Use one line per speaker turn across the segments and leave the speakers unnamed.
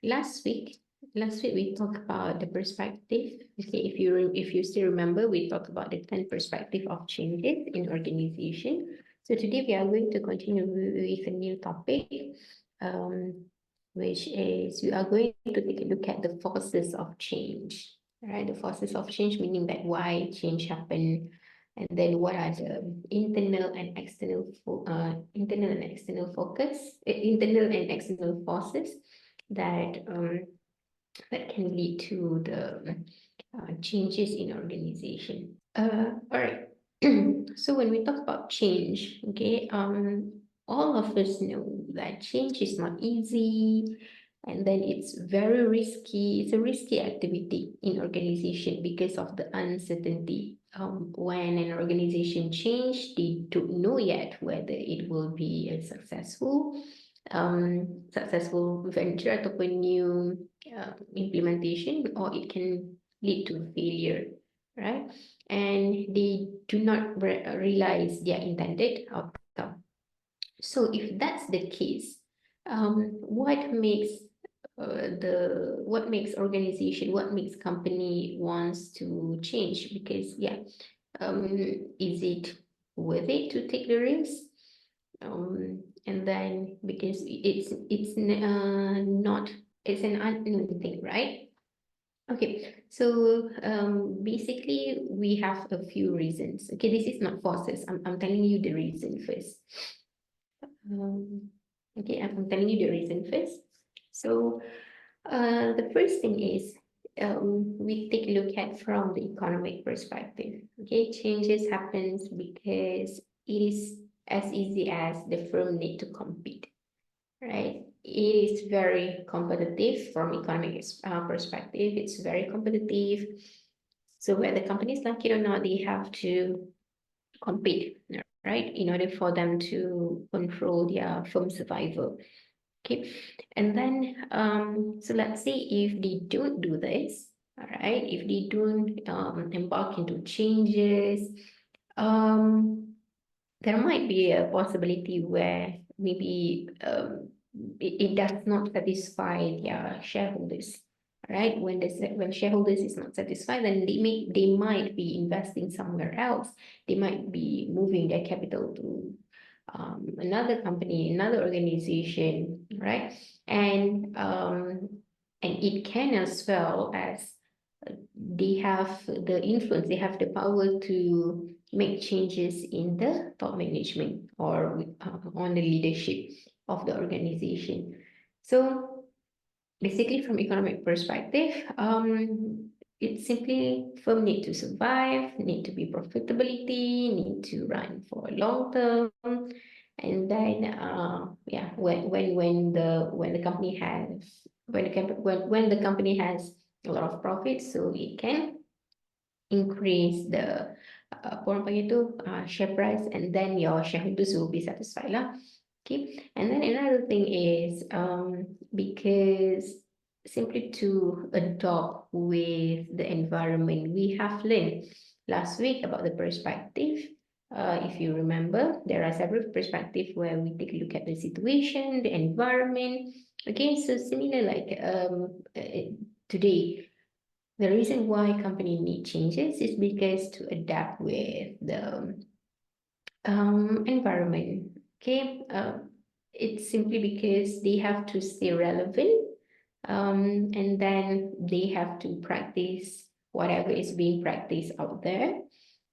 last week we talked about the perspective. Okay, if you still remember, we talked about the 10 perspective of changes in organization. So today we are going to continue with a new topic, um, which is we are going to take a look at the forces of change. Right, the forces of change, meaning that why change happen, and then what are the internal and external forces that that can lead to the changes in organization. All right. So when we talk about change, okay, all of us know that change is not easy, and then it's very risky. It's a risky activity in organization because of the uncertainty. When an organization change, they don't know yet whether it will be a successful venture ataupun new implementation, or it can lead to failure, right? And they do not realize their intended outcome. So if that's the case, what makes organization, what makes company wants to change? Because is it worth it to take the risk? And then because not it's an unknown thing, right? Okay, so basically we have a few reasons. Okay, this is not forces. I'm telling you the reason first. Okay, I'm telling you the reason first. So the first thing is we take a look at from the economic perspective. Okay, changes happens because it is as easy as the firm need to compete, right? It is very competitive from economic perspective. It's very competitive. So whether companies like it or not, they have to compete, right, in order for them to control their firm survival. Okay, and then so let's say if they don't do this, all right, if they don't embark into changes, there might be a possibility where maybe it does not satisfy their shareholders, right? When shareholders is not satisfied, then they might be investing somewhere else. They might be moving their capital to another company, another organization, right? And it can as well as they have the influence, they have the power to make changes in the top management or on the leadership of the organization. So basically, from economic perspective, it's simply firm need to survive, need to be profitability, need to run for a long term, and then when the company has when the company has a lot of profit, so it can increase the share price, and then your shareholders will be satisfied lah. Okay, and then another thing is because simply to adopt with the environment. We have learned last week about the perspective. If you remember, there are several perspectives where we take a look at the situation, the environment. Okay, so similar like today, the reason why company need changes is because to adapt with the environment. Okay, it's simply because they have to stay relevant, and then they have to practice whatever is being practiced out there.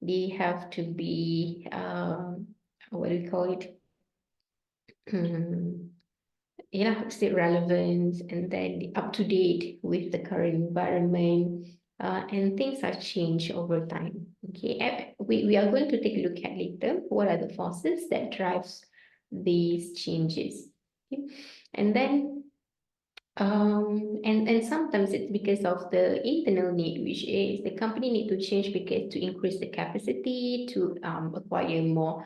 They have to be what do we call it? Stay relevant, and then up to date with the current environment. And things are changed over time. Okay, we are going to take a look at later what are the forces that drives these changes. Okay? And then and sometimes it's because of the internal need, which is the company need to change because to increase the capacity to acquire more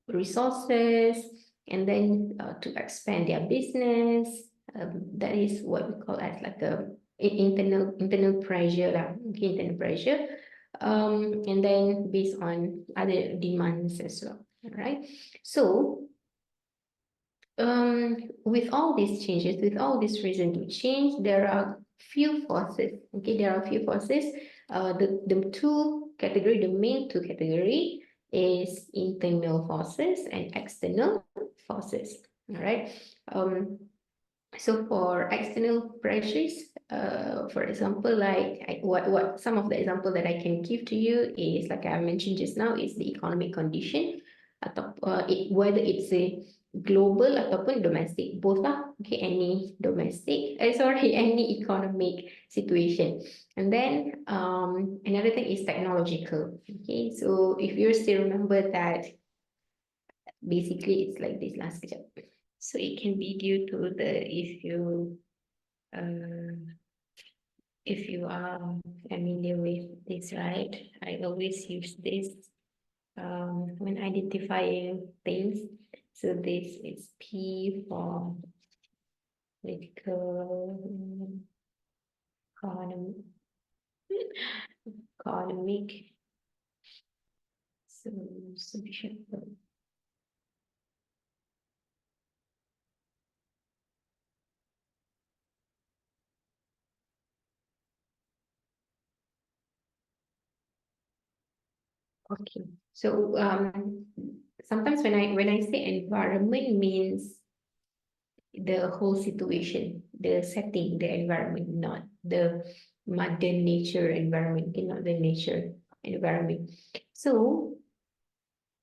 resources, and then to expand their business. That is what we call as like a internal pressure lah. Okay, internal pressure. And then based on other demands as well. All right. So with all these changes, with all this reason to change, there are few forces. Okay, there are few forces. The two category, the main two category is internal forces and external forces. All right. So for external pressures, for example, like what some of the example that I can give to you is like I mentioned just now is the economic condition, atau whether it's a global ataupun domestic, both lah. Okay, any domestic, sorry, any economic situation. And then another thing is technological. Okay, so if you still remember that, basically it's like this last sekejap. So it can be due to the uh, if you are familiar with this, right? I always use this when identifying things. So this is P for political, economic, economic, so social. Okay. So sometimes when I say environment means the whole situation, the setting, the environment, not the mother nature environment, not the nature environment. So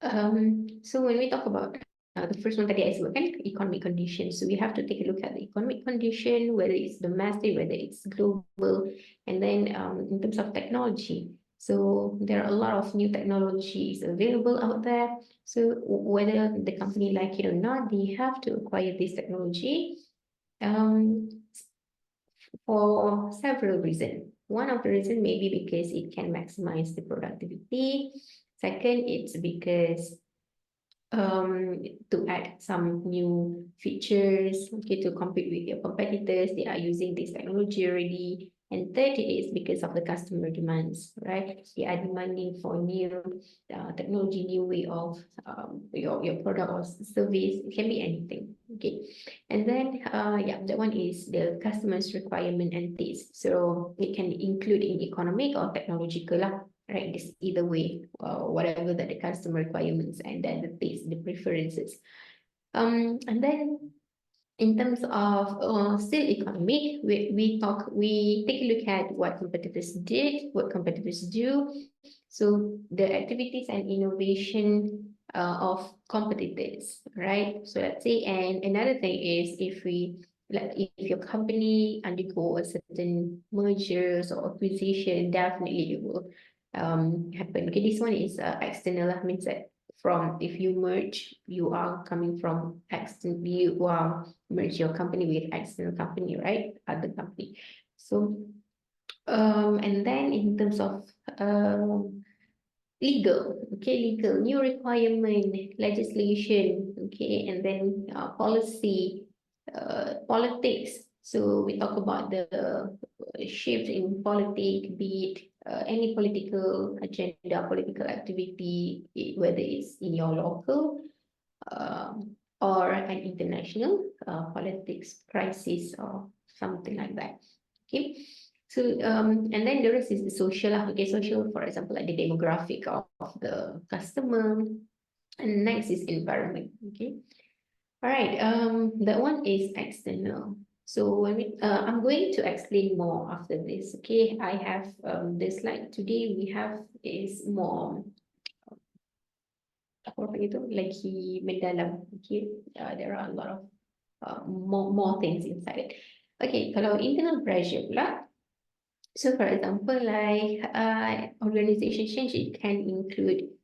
when we talk about the first one tadi I sebutkan economic condition, so we have to take a look at the economic condition, whether it's domestic, whether it's global, and then in terms of technology. So there are a lot of new technologies available out there. So whether the company like it or not, they have to acquire this technology um, for several reasons. One of the reasons may be because it can maximize the productivity. Second, it's because to add some new features, okay, to compete with your competitors. They are using this technology already. And third is because of the customer demands, right? They are demanding for new technology, new way of your product or service. It can be anything, okay? And then, yeah, that one is the customer's requirement and taste. So it can include in economic or technological lah, right? This either way, whatever that the customer requirements and then the taste, the preferences. And then in terms of still economic, we take a look at what competitors did, what competitors do. So the activities and innovation of competitors, right? So let's say, and another thing is if we like if your company undergo a certain mergers or acquisition, definitely it will happen. Okay, this one is external, means that from if you merge, you are coming from external, you are merge your company with external company, right? Other company. So and then in terms of legal, okay, legal, new requirement, legislation, okay, and then policy, politics. So we talk about the shift in politics, be it any political agenda, political activity, whether it's in your local or an international politics crisis or something like that. Okay. So and then the rest is the social. Okay, social, for example, like the demographic of the customer. And next is environment. Okay. All right. That one is external. So when I'm going to explain more after this. Okay, I have the slide today we have is more apa itu lagi mendalam. Okay, there are a lot of more things inside it. Okay, kalau internal pressure pula. So for example, like organization change, it can include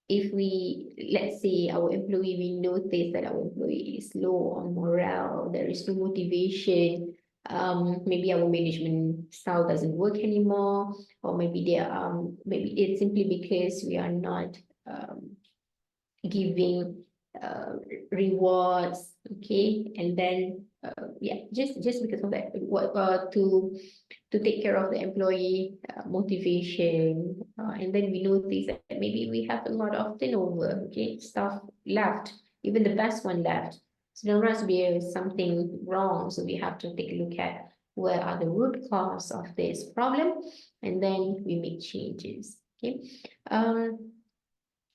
if we, let's say our employee, we notice that our employee is low on morale, there is no motivation, maybe our management style doesn't work anymore, or maybe maybe it's simply because we are not giving rewards, okay, and then yeah, just because of that, what to take care of the employee motivation, and then we notice that maybe we have a lot of turnover, okay, staff left even the best one left. So there must be something wrong. So we have to take a look at where are the root cause of this problem, and then we make changes. Okay.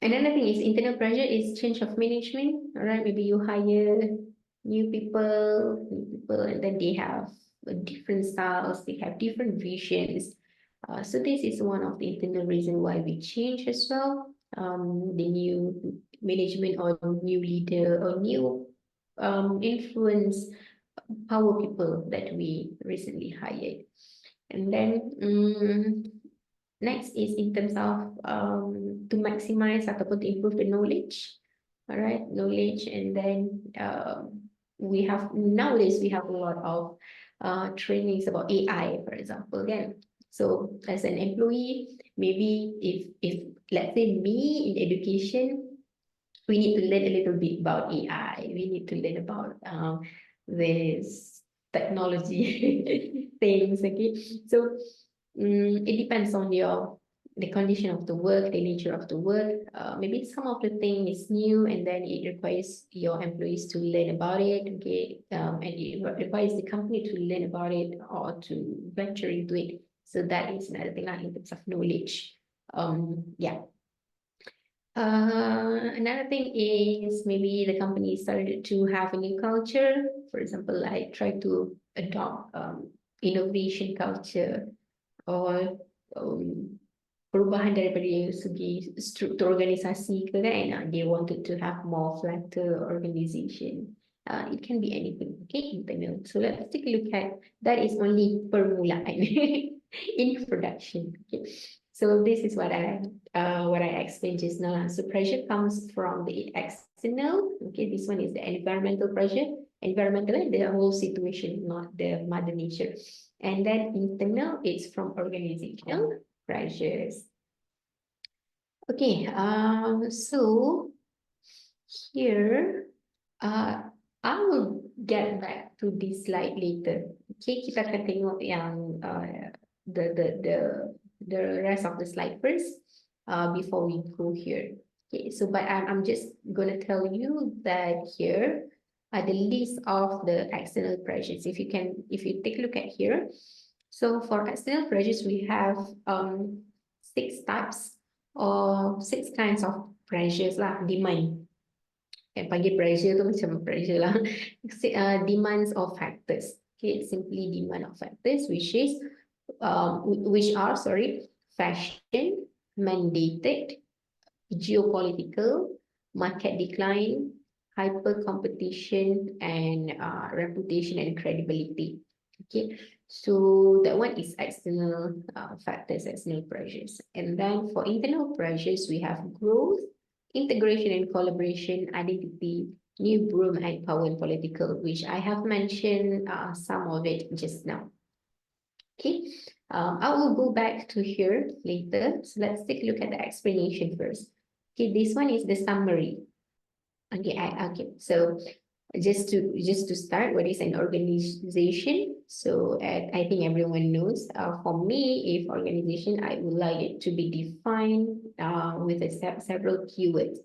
Another thing is internal pressure is change of management. All right, maybe you hire new people, and then they have different styles, they have different visions. So this is one of the internal reason why we change as well. The new management or new leader or new influence power people that we recently hired. And then next is in terms of to maximize ataupun to improve the knowledge. All right, knowledge, and then we have nowadays we have a lot of trainings about AI, for example. Again, so as an employee, maybe if let's say me in education, we need to learn a little bit about AI. We need to learn about this technology things. Okay, so it depends on the condition of the work, the nature of the work. Maybe some of the thing is new, and then it requires your employees to learn about it. Okay, and it requires the company to learn about it or to venture into it. So that is another thing, like in terms of knowledge. Yeah. Another thing is maybe the company started to have a new culture. For example, I try to adopt innovation culture or perubahan daripada segi struktur organisasi ke kan. They wanted to have more flatter organization. It can be anything, okay, internal. So let's take a look at that is only permulaan in production. Okay. So this is what I explained just now. So pressure comes from the external. Okay, this one is the environmental pressure. Environmental, the whole situation, not the mother nature. And then internal, it's from organizational pressures. Okay, so here, I will get back to this slide later. Okay, kita akan tengok yang the rest of the slide first before we go here. Okay, so but I'm just gonna tell you that here are the list of the external pressures. If you take a look at here, so for external pressures we have 6 types or 6 kinds of pressures lah, demand. Panggil pressure tu macam pressure lah. Demands of factors. Okay, simply demand of factors, which are fashion, mandated, geopolitical, market decline, hyper competition, and reputation and credibility. Okay, so that one is external factors, external pressures. And then for internal pressures, we have growth, integration and collaboration, identity, new broom, and power and political, which I have mentioned some of it just now. Okay, I will go back to here later. So let's take a look at the explanation first. Okay, this one is the summary. Okay, so just to start, what is an organization? So I think everyone knows. For me, if organization, I would like it to be defined with several keywords.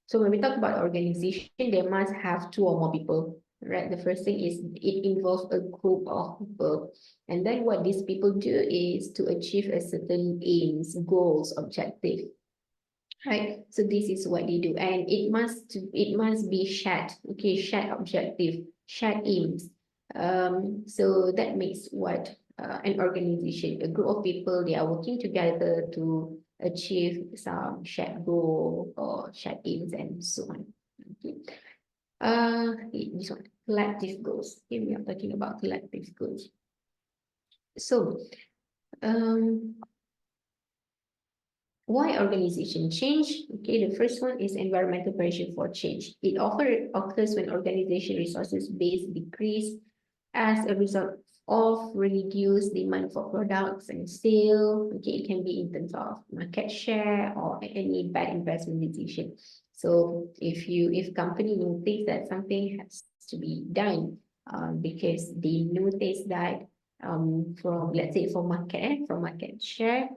So when we talk about organization, they must have 2 or more people, right? The first thing is it involves a group of people, and then what these people do is to achieve a certain aims, goals, objective. Right, so this is what they do, and it must be shared. Okay, shared objective, shared aims. So that makes what an organization, a group of people, they are working together to achieve some shared goal or shared aims and so on. Okay. This one, collective goals. Here we are talking about collective goals. So, why organization change? Okay, the first one is environmental pressure for change. It often occurs when organization resources base decrease as a result of reduced demand for products and sale. Okay, it can be in terms of market share or any bad investment decision. So if company notice that something has to be done because they notice that from, let's say, from market share,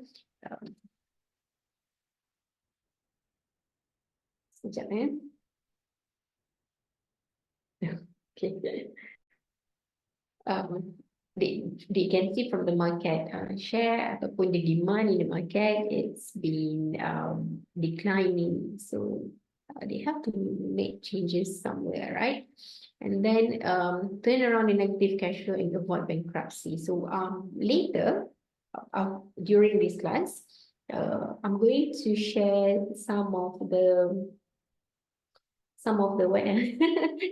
sekejap Okay. They can see from the market share ataupun the demand in the market, it's been declining. So they have to make changes somewhere, right? And then turn around the negative cash flow and avoid bankruptcy. So later, during this class, I'm going to share some of the what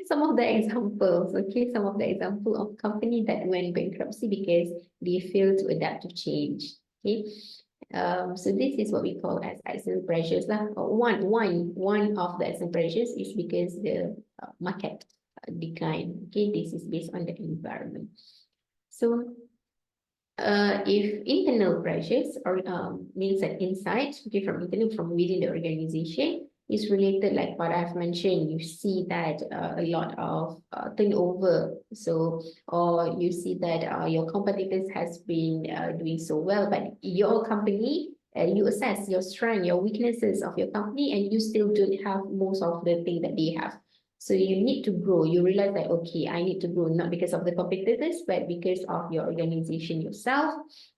some of the examples, okay, some of the example of company that went bankruptcy because they failed to adapt to change. Okay. So this is what we call as external pressures lah. One of the external pressures is because the market decline. Okay, this is based on the environment. So if internal pressures or means that inside, okay, from internal, from within the organization, is related, like what I've mentioned, you see that a lot of turnover. So, or you see that your competitors has been doing so well, but your company, you assess your strength, your weaknesses of your company, and you still don't have most of the thing that they have. So you need to grow. You realize that, okay, I need to grow, not because of the competitors, but because of your organization yourself.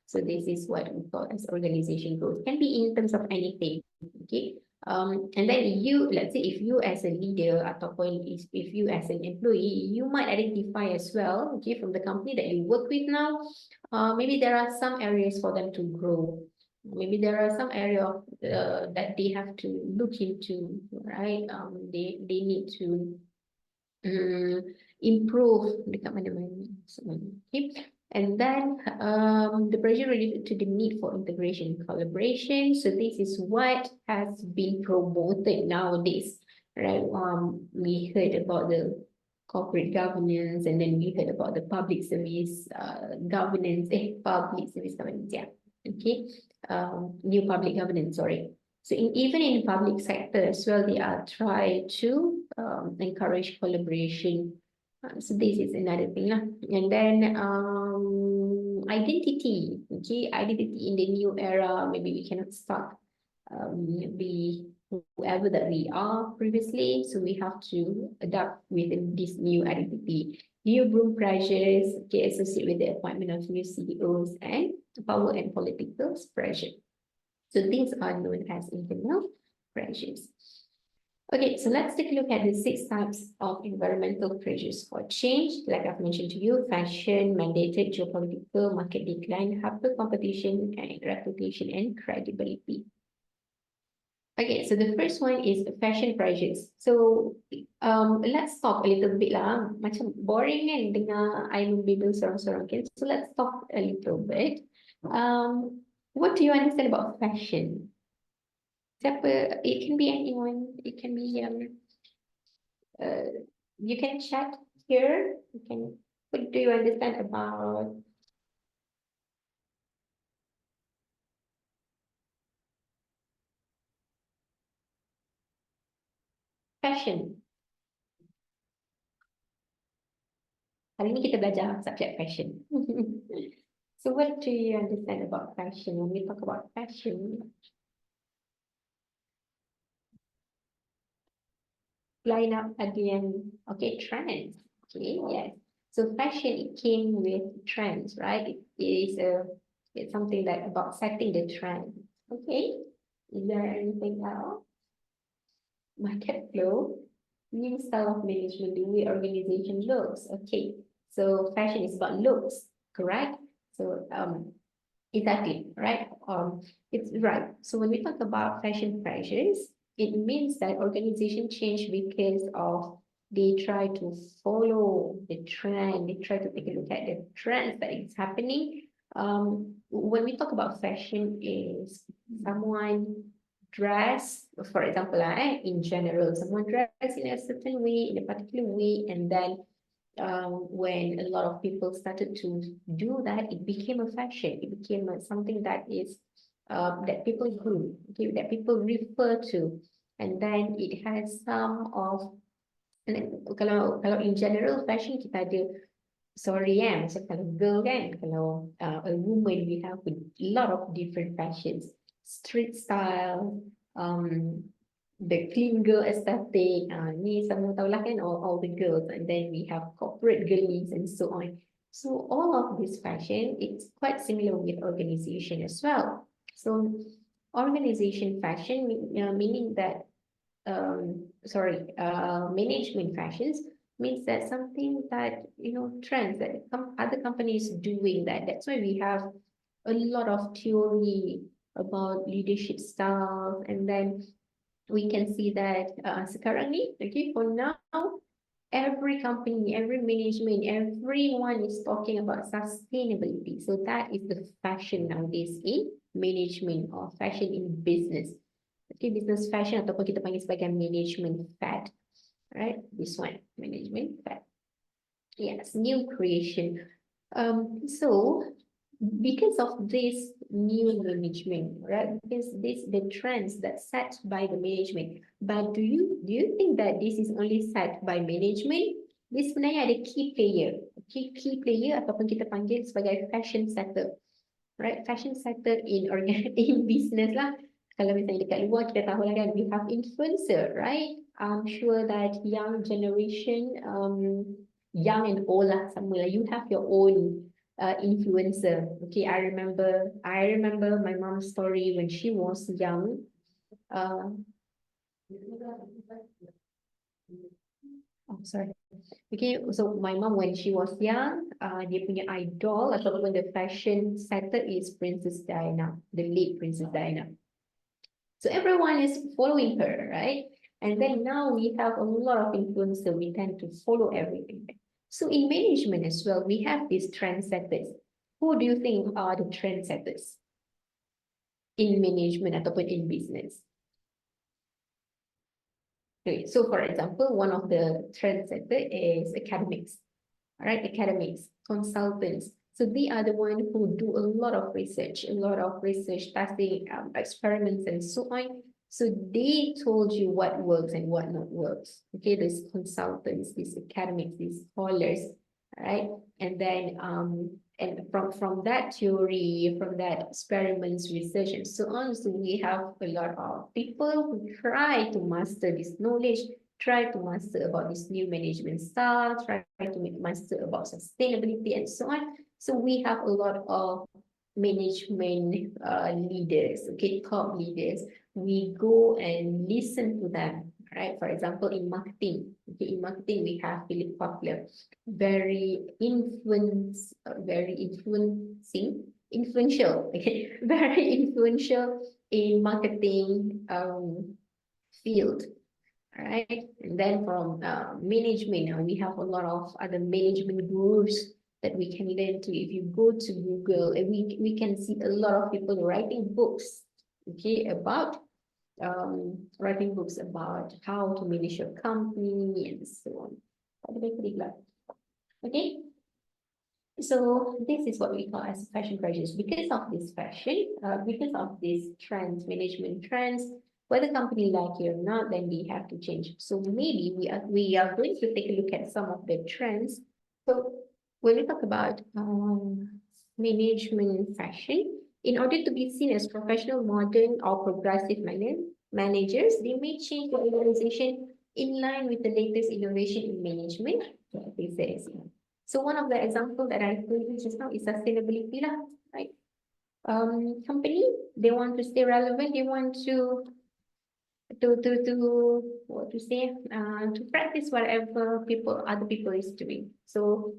So this is what we call as organization growth. Can be in terms of anything, okay? And then you, let's say if you as a leader ataupun if you as an employee, you might identify as well, okay, from the company that you work with now, maybe there are some areas for them to grow. Maybe there are some area that they have to look into, right? They need to improve dekat mana-mana. Okay. And then the pressure related to the need for integration and collaboration. So this is what has been promoted nowadays, right? We heard about the corporate governance, and then we heard about the public service governance, yeah. Okay, new public governance, sorry. So even in the public sector as well, they are trying to encourage collaboration. So this is another thing lah. And then identity, okay, identity in the new era. Maybe we cannot stop be whoever that we are previously. So we have to adapt with this new identity. New broom pressures, okay, associated with the appointment of new CEOs and power and political pressure. So these are known as internal pressures. Okay, so let's take a look at the 6 types of environmental pressures for change. Like I've mentioned to you, fashion, mandated, geopolitical, market decline, hyper competition, and reputation and credibility. Okay, so the first one is fashion pressures. So let's talk a little bit lah. Macam boring kan dengar I membebel sorang-sorang. Okay, so let's talk a little bit. What do you understand about fashion? Siapa? It can be anyone. It can be you can chat here. You can. What do you understand about fashion? Kali ini kita belajar subjek fashion. So what do you understand about fashion? When we talk about fashion, line up again. Okay, trends. Okay, yes. So fashion, it came with trends, right? It's something that about setting the trend. Okay. Is there anything else? Market flow, new style of management, the way organization looks. Okay. So fashion is about looks, correct? So exactly, right? It's right. So when we talk about fashion pressures, it means that organization change because of they try to follow the trend, they try to take a look at the trends that is happening. When we talk about fashion, is someone dress, for example, in general, someone dress in a certain way, in a particular way, and then when a lot of people started to do that, it became a fashion. It became something that is that people do, okay, that people refer to, and then it has some of. And then, kalau in general fashion kita ada, sorry macam kalau girl kan, kalau a woman, we have a lot of different fashions, street style, the clean girl aesthetic, ni semua tahu lah kan, all the girls, and then we have corporate girlies and so on. So all of this fashion, it's quite similar with organization as well. So organization fashion, meaning that, management fashions means that something that, trends that other companies doing that. That's why we have a lot of theory about leadership styles, and then we can see that sekarang ni, okay, for now, every company, every management, everyone is talking about sustainability. So that is the fashion nowadays in management or fashion in business. Okay, business fashion ataupun kita panggil sebagai management fad. Right, this one, management fad. Yes, new creation. So because of this new management, right? Because the trends that set by the management. But do you think that this is only set by management? This sebenarnya ada key player. Okay, key player ataupun kita panggil sebagai fashion setter. Right, fashion setter in in business lah. Kalau misalnya dekat luar kita tahu lah kan, we have influencer, right? I'm sure that young generation, young and old lah, sama lah. You have your own influencer. Okay, I remember my mom's story when she was young. Sorry. Okay, so my mom when she was young, dia punya idol ataupun the fashion setter is Princess Diana, the late Princess Diana. So everyone is following her, right? And then now we have a lot of influencers. We tend to follow everything. So in management as well, we have these trendsetters. Who do you think are the trendsetters in management ataupun in business? Okay, so for example, one of the trendsetter is academics. All right, academics, consultants. So they are the one who do a lot of research, testing, experiments, and so on. So they told you what works and what not works. Okay, these consultants, these academics, these scholars, right? And then and from that theory, from that experiments, research, and so on. So we have a lot of people who try to master this knowledge, try to master about this new management style, try to master about sustainability and so on. So we have a lot of management leaders, okay, top leaders. We go and listen to them, right? For example, in marketing, okay, in marketing we have Philip Kotler, very influential, okay, very influential in marketing field. All right, and then from management, we have a lot of other management gurus that we can learn to. If you go to Google, and we can see a lot of people writing books, okay, about writing books about how to manage your company and so on. Okay, so this is what we call as fashion graduates. Because of this fashion, because of these trends, management trends, whether company like it or not, then we have to change. So maybe we are going to take a look at some of the trends. So when we talk about management fashion, in order to be seen as professional, modern, or progressive managers, they may change the organization in line with the latest innovation in management. So one of the examples that I told you just now is sustainability, right? Company, they want to stay relevant, they want to what to say, to practice whatever other people is doing. So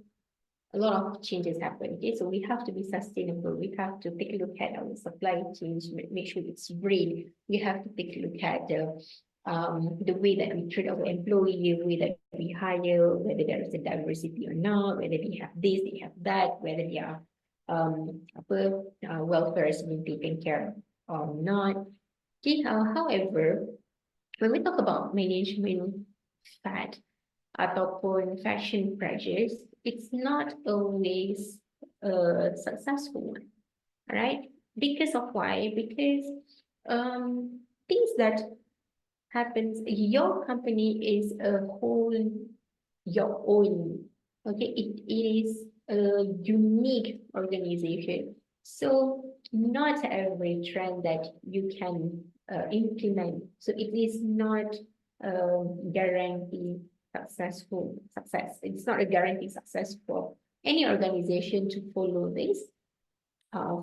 a lot of changes happen. Okay, so we have to be sustainable. We have to take a look at our supply chains, make sure it's green. We have to take a look at the way that we treat our employee, the way that we hire, whether there is a diversity or not, whether they have this, they have that, whether their welfare is being taken care of or not. Okay, however, when we talk about management fad ataupun fashion pressures, it's not always a successful one, right? Because of why? Because things that happens, your company is a whole your own. Okay, it is a unique organization. So not every trend that you can implement. So it is not guarantee success. It's not a guarantee success for any organization to follow this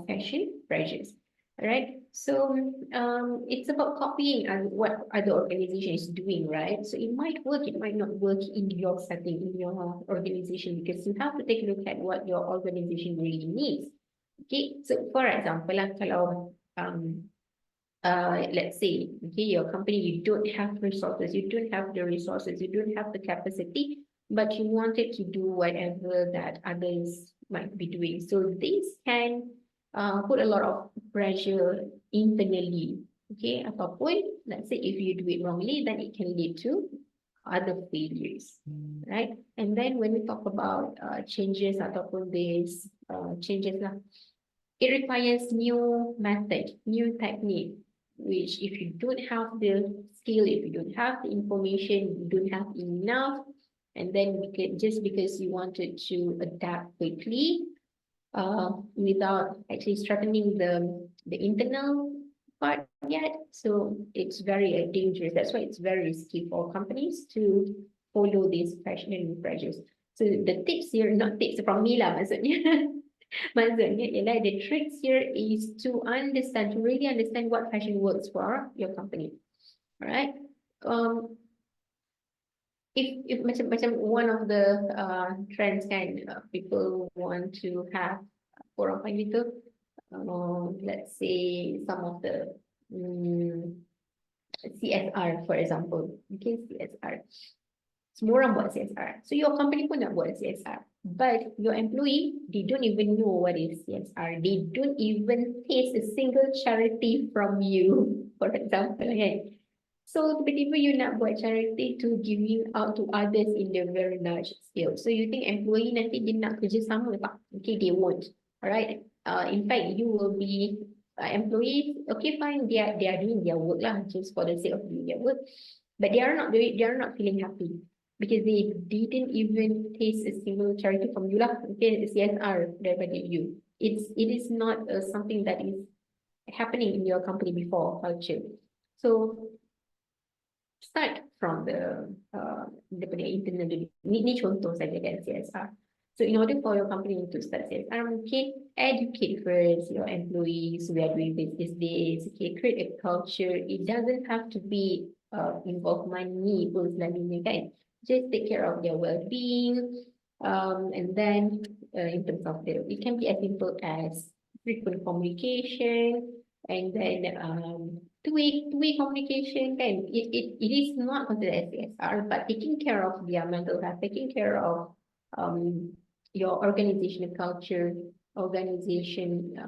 fashion pressures. All right. So it's about copying what other organization is doing, right? So it might work, it might not work in your setting, in your organization, because you have to take a look at what your organization really needs. Okay. So for example, kalau let's say, okay, your company, you don't have resources, you don't have the resources, you don't have the capacity, but you wanted to do whatever that others might be doing. So this can put a lot of pressure internally, okay? Ataupun, let's say if you do it wrongly, then it can lead to other failures, right? And then when we talk about changes ataupun these changes lah, it requires new method, new technique, which if you don't have the skill, if you don't have the information, you don't have enough, and then just because you wanted to adapt quickly, without actually strengthening the internal part yet, so it's very dangerous. That's why it's very risky for companies to follow these fashion and pressures. So the tips here, not tips from me lah, maksudnya. Maksudnya ialah the tricks here is to understand, to really understand what fashion works for your company. Alright. If macam one of the trends kan, people want to have orang panggil tu, let's say some of the CSR, for example. Okay, CSR. Semua orang buat CSR. So your company pun nak buat CSR. But your employee, they don't even know what is CSR. They don't even taste a single charity from you, for example. Kan? So tiba-tiba you nak buat charity to giving out to others in the very large scale. So you think employee nanti dia nak kerjasama tak? Okay, they won't. Alright. In fact, you will be employees. Okay, fine. They are doing their work lah, just for the sake of doing their work. But they are not feeling happy because they didn't even taste a single charity from you lah. Okay, CSR daripada you. It is not something that is happening in your company before culture. So start from the internal. Ni contoh saja kan CSR. So in order for your company to start CSR, okay, educate first your employees. We are doing this these days. Okay, create a culture. It doesn't have to be involve money pun selalunya kan. Just take care of their well-being. And then in terms of it can be as simple as frequent communication, and then two-way communication kan. It is not considered as CSR, but taking care of their mental health, taking care of your organizational culture, organization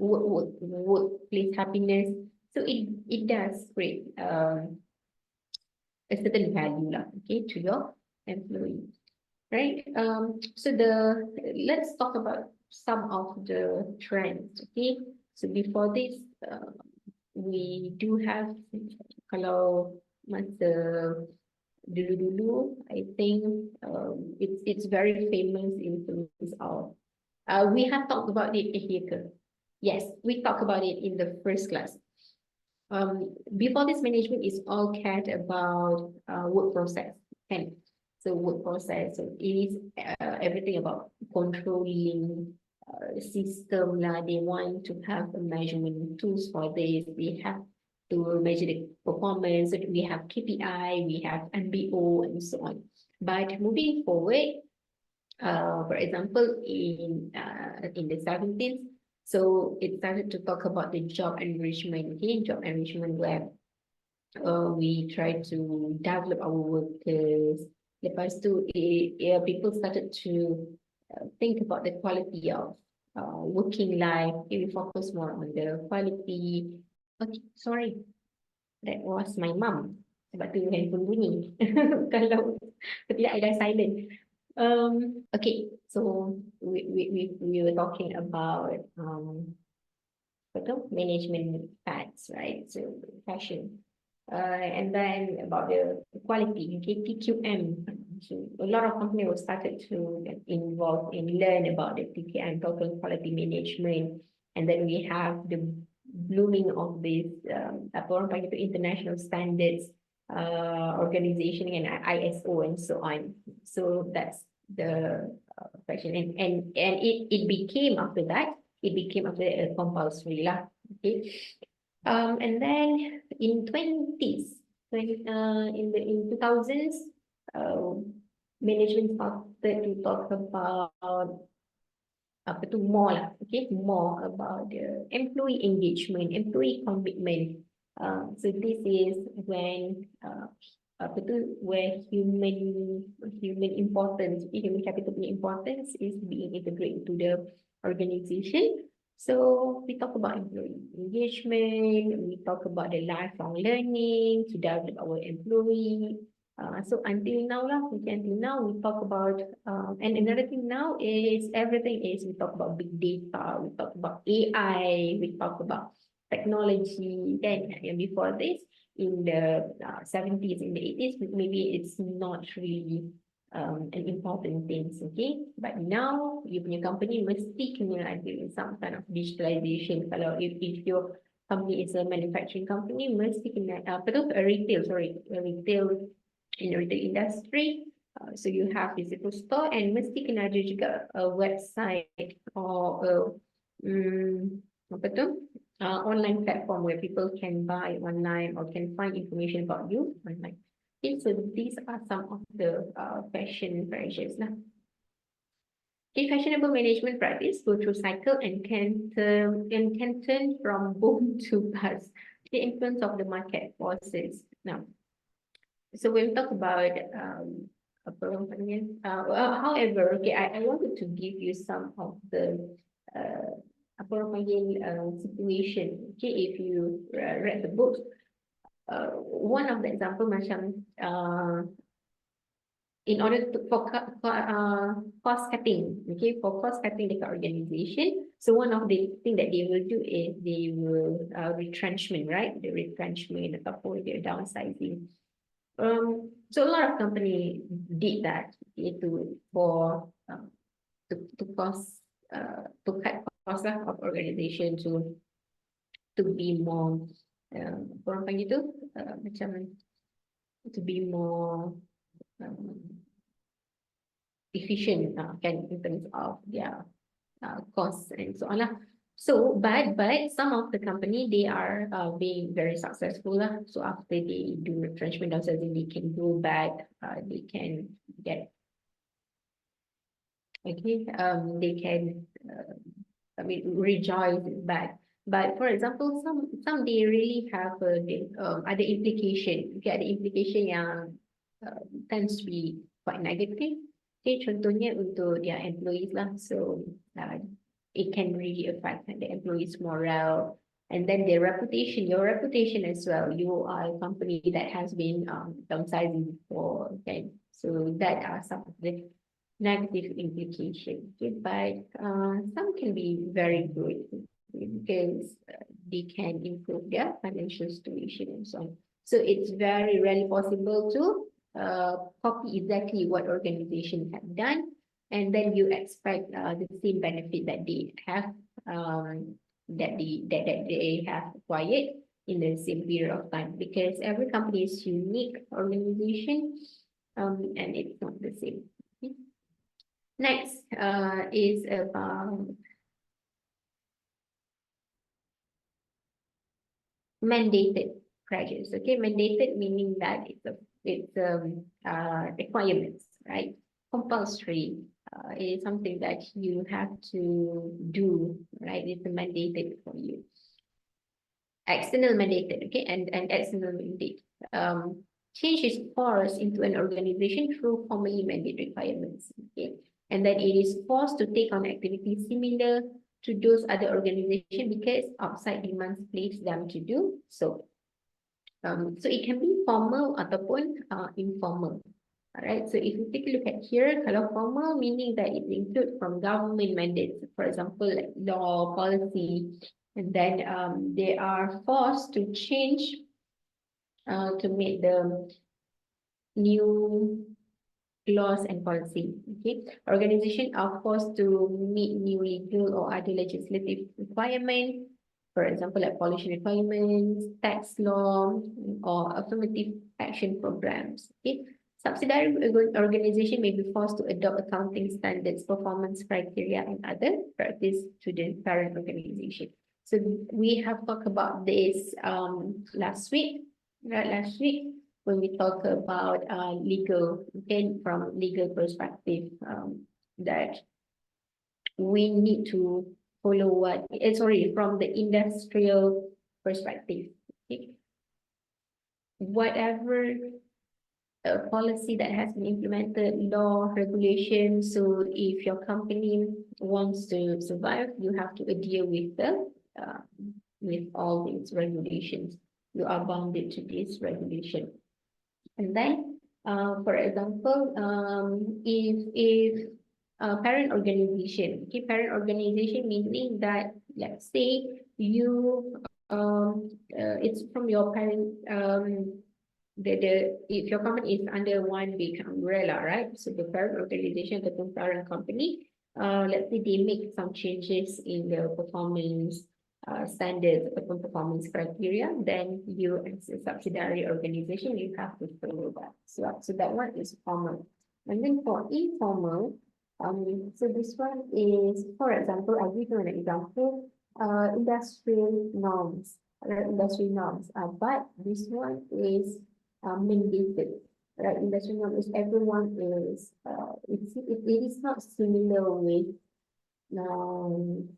workplace happiness. So it does create a certain value lah, okay, to your employee, right? So let's talk about some of the trends, okay. So before this, we do have, kalau masa dulu-dulu, I think it's very famous in terms of, we have talked about it here. Yes, we talked about it in the first class. Before this, management is all cared about work process, okay? So work process, so it is everything about controlling system lah. They want to have a measurement tools for this. They have to measure the performance. So we have KPI, we have MBO, and so on. But moving forward, for example, in the 17th, so it started to talk about the job enrichment. Okay, job enrichment where we try to develop our workers. Lepas tu, people started to think about the quality of working life. Okay, we focus more on the quality. Okay, sorry, that was my mom. Sebab tu handphone bunyi. Kalau tidak, I dah silent. Okay, so we were talking about management facts, right? So fashion. And then about the quality, okay, TQM. So a lot of companies were started to get involved and learn about the TQM, total quality management. And then we have the blooming of this apa orang panggil tu international standards organization and ISO and so on. So that's the question. And it became after that, it became after compulsory lah. Okay. And then in 20s, in 2000s, management started to talk about apa tu more lah, okay, more about the employee engagement, employee commitment. So this is when apa tu where human importance, human capital importance is being integrated into the organization. So we talk about employee engagement, we talk about the lifelong learning to develop our employee. So until now lah, until now we talk about, and another thing now is everything is we talk about big data, we talk about AI, we talk about technology. Then and before this, in the 70s, in the 80s, maybe it's not really an important thing, okay? But now, you punya company mesti kena ada some kind of digitalization. Kalau if your company is a manufacturing company, mesti kena, apa tu, a retail in the retail industry. So you have physical store and mesti kena ada juga a website or apa tu, online platform where people can buy online or can find information about you online. Okay, so these are some of the fashion pressures lah. Okay, fashionable management practice go through cycle and can turn from boom to bust. The influence of the market forces. Now, so we'll talk about however, okay, I wanted to give you some of the situation. Okay, if you read the book, one of the example macam in order to for cost cutting, okay, for cost cutting dekat organization. So one of the thing that they will do is they will retrenchment, right? The retrenchment ataupun the downsizing. So a lot of company did that to cut cost of organization to be more orang panggil tu macam to be more efficient kan in terms of their costs and so on lah. So, but some of the company, they are being very successful lah. So after they do retrenchment downsizing, they can go back, they can get, okay, they can, rejoice back. But for example, some they really have other implication. Okay, ada implication yang tends to be quite negative. Okay, contohnya untuk their employees lah. So it can really affect the employees' morale and then their reputation, your reputation as well. You are a company that has been downsizing before, okay? So that are some of the negative implications. Okay? But some can be very good because they can improve their financial situation and so on. So it's very rarely possible to copy exactly what organizations have done, and then you expect the same benefit that they have that they have acquired in the same period of time, because every company is unique organization and it's not the same. Okay. Next is about mandated practice. Okay, mandated meaning that it's requirements, right? Compulsory is something that you have to do, right? It's mandated for you. External mandated, okay, and external mandate. Change is forced into an organization through formally mandated requirements, okay, and then it is forced to take on activities similar to those other organizations because outside demands place them to do so. So it can be formal ataupun informal. Alright, so if you take a look at here, kalau formal meaning that it includes from government mandates, for example, like law, policy, and then they are forced to change to meet the new laws and policy. Okay, organizations are forced to meet new legal or other legislative requirements, for example, like pollution requirements, tax law, or affirmative action programs. Okay, subsidiary organization may be forced to adopt accounting standards, performance criteria, and other practice to the parent organization. So we have talked about this last week, right? Last week when we talk about legal, okay, from legal perspective, that we need to follow what, sorry, from the industrial perspective, okay, whatever policy that has been implemented, law, regulation. So if your company wants to survive, you have to adhere uh, with all these regulations. You are bounded to this regulation. And then, for example, if parent organization, okay, parent organization meaning that, let's say you it's from your parent, the if your company is under one big umbrella, right? So the parent organization, the parent company, let's say they make some changes in the performance standards or performance criteria, then you as a subsidiary organization, you have to follow that. So that one is formal. And then for informal, so this one is, for example, I'll give you an example, industrial norms, industry norms. But this one is mandated, right? Industrial norm is everyone is, it is not similar with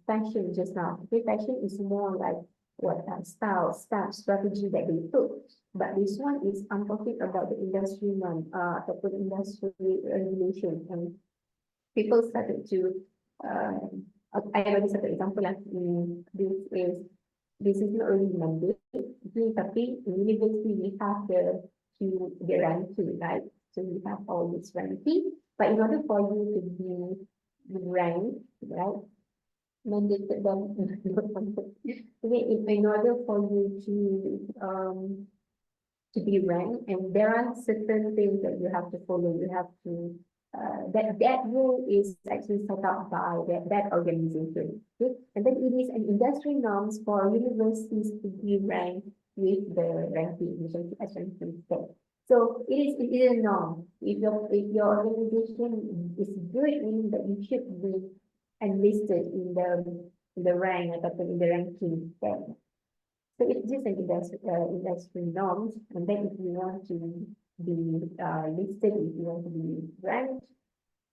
fashion just now. Okay, fashion is more like what style, strategy that they took. But this one is, I'm talking about the industry norm, the industry regulation, and people started to, I already set an example like this is not really mandate, tapi in university we have the ranking, right? So we have all this ranking, but in order for you to be ranked, right? Mandated them. Okay, in order for you to be ranked, and there are certain things that you have to follow. You have to that rule is actually set up by that organization. Okay? And then it is an industry norms for universities to be ranked with the ranking, which is as ranking set. So it is a norm. If your organization is good, meaning that you should be enlisted in the rank or in the ranking set. So it's just an industry norms, and then if you want to be listed, if you want to be ranked,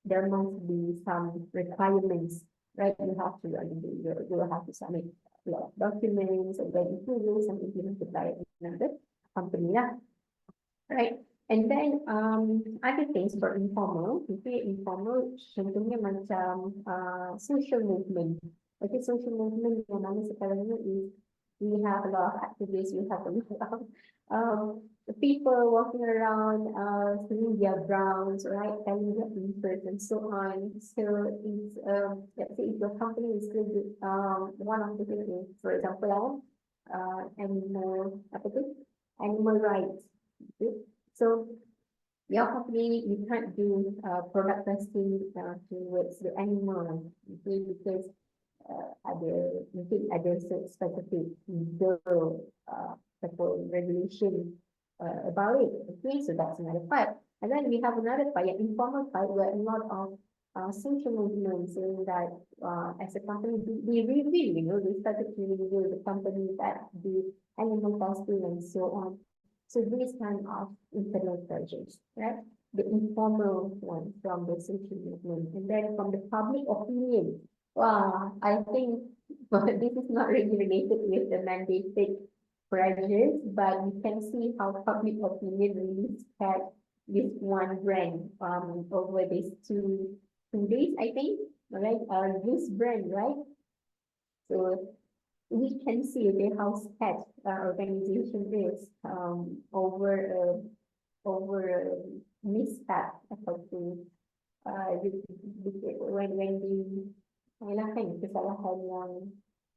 there must be some requirements, right? You will have to submit a lot of documents, and then approvals and implemented by another company, lah, right? And then other things for informal, okay, informal contohnya macam social movement. Okay, social movement yang mana sekarang ni is we have a lot of activists, we have a lot of people walking around, singing their grounds, right, telling their interests and so on. So it's let's say if your company is still one of the things, for example, animal rights. Okay? So your company, you can't do product testing towards the animal, okay, because ada specific legal regulation about it. Okay, so that's another part. And then we have another part, informal part, where a lot of social movements saying that as a company, we reveal, they started to reveal the company that do animal testing and so on. So these kind of internal pressures, right? The informal one from the social movement, and then from the public opinion. Wow, I think this is not really related with the mandated pressures, but you can see how public opinion really spread this one brand over these two days, I think, right? This brand, right? So we can see how spread organization is over mishap ataupun when the kesalahan yang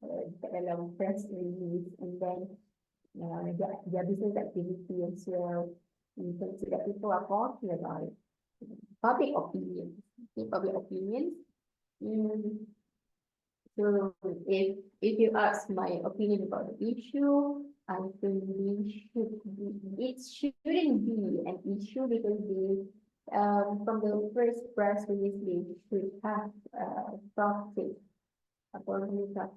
dekat dalam press release, and then their business activity as well. You can see that people are talking about it. public opinion. Okay, public opinion. Mm, so if you ask my opinion about the issue, I think it shouldn't be an issue because from the first press release they should have solved it according to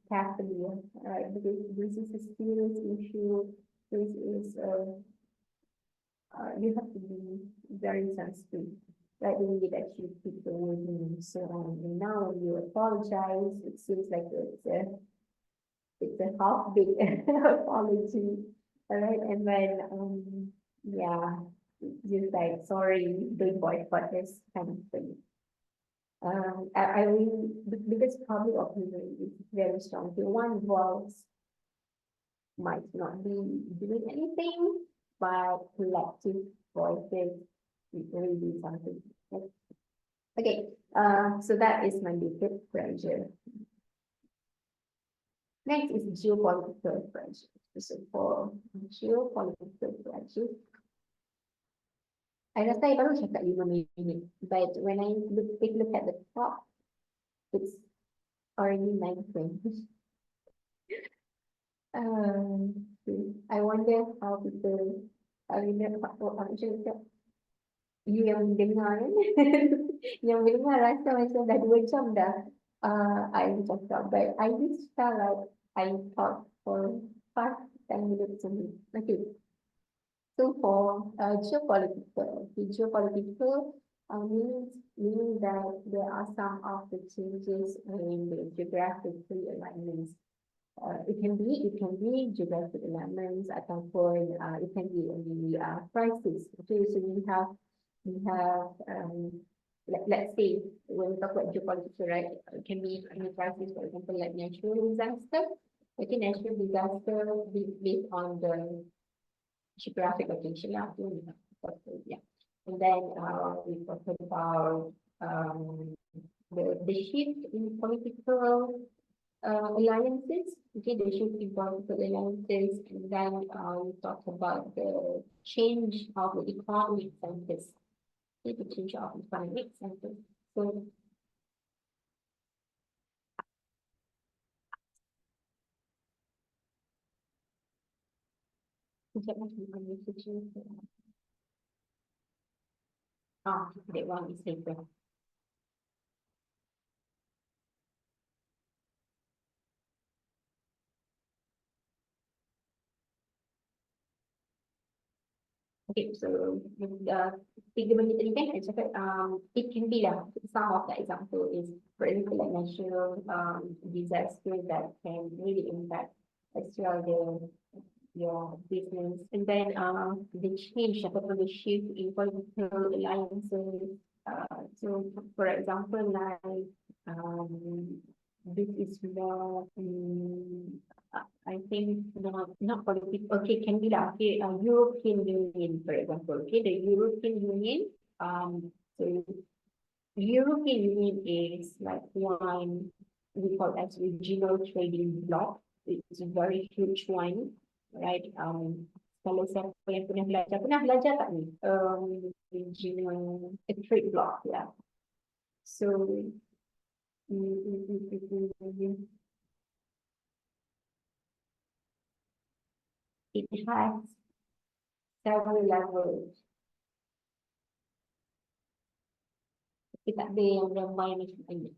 carefully, right? Because this is a serious issue. This is you have to be very sensitive. Right, when you actually keep the wording and so on. And now when you apologize, it seems like it's a half big apology. All right, and then yeah, just like sorry, don't boycott this kind of thing. I really because public opinion is very strong. The one voice might not be doing anything, but collective voices is really something. Okay, so that is my liquid pressure. Next is geopolitical pressure. So for geopolitical pressure, I rasa I baru cakap 5 minit, but when I take a look at the clock, it's already 9:20. I wonder how people, I wonder how you yang dengar kan, yang dengar rasa macam dah 2 jam dah I cakap, but I just felt like I talked for 5 to 10 minutes only. Okay, so for geopolitical means that there are some of the changes in the geographical alignments. It can be geographic alignments ataupun it can be only crisis. Okay, so we have let's say when we talk about geopolitics, right? It can be any crisis, for example, like natural disaster. Okay, natural disaster based on the geographic location. Yeah. And then we talked about the shift in political alliances. Okay, the shift in political alliances, and then we talked about the change of the economic centers. Okay, the change of economic centers. So that one is later. Okay, so the 3 minit tadi kan I cakap it can be lah. Some of the example is for example like natural disaster that can really impact as well your business. And then the change ataupun the shift in political alliances. So for example like this is more I think not politics. Okay, can be like okay, European Union, for example. Okay, the European Union. So European Union is like one we call as regional trading bloc. It's a very huge one, right? Kalau siapa yang pernah belajar tak ni? Regional trade bloc, yeah. So it has several levels. Kita ada yang ramai macam ni.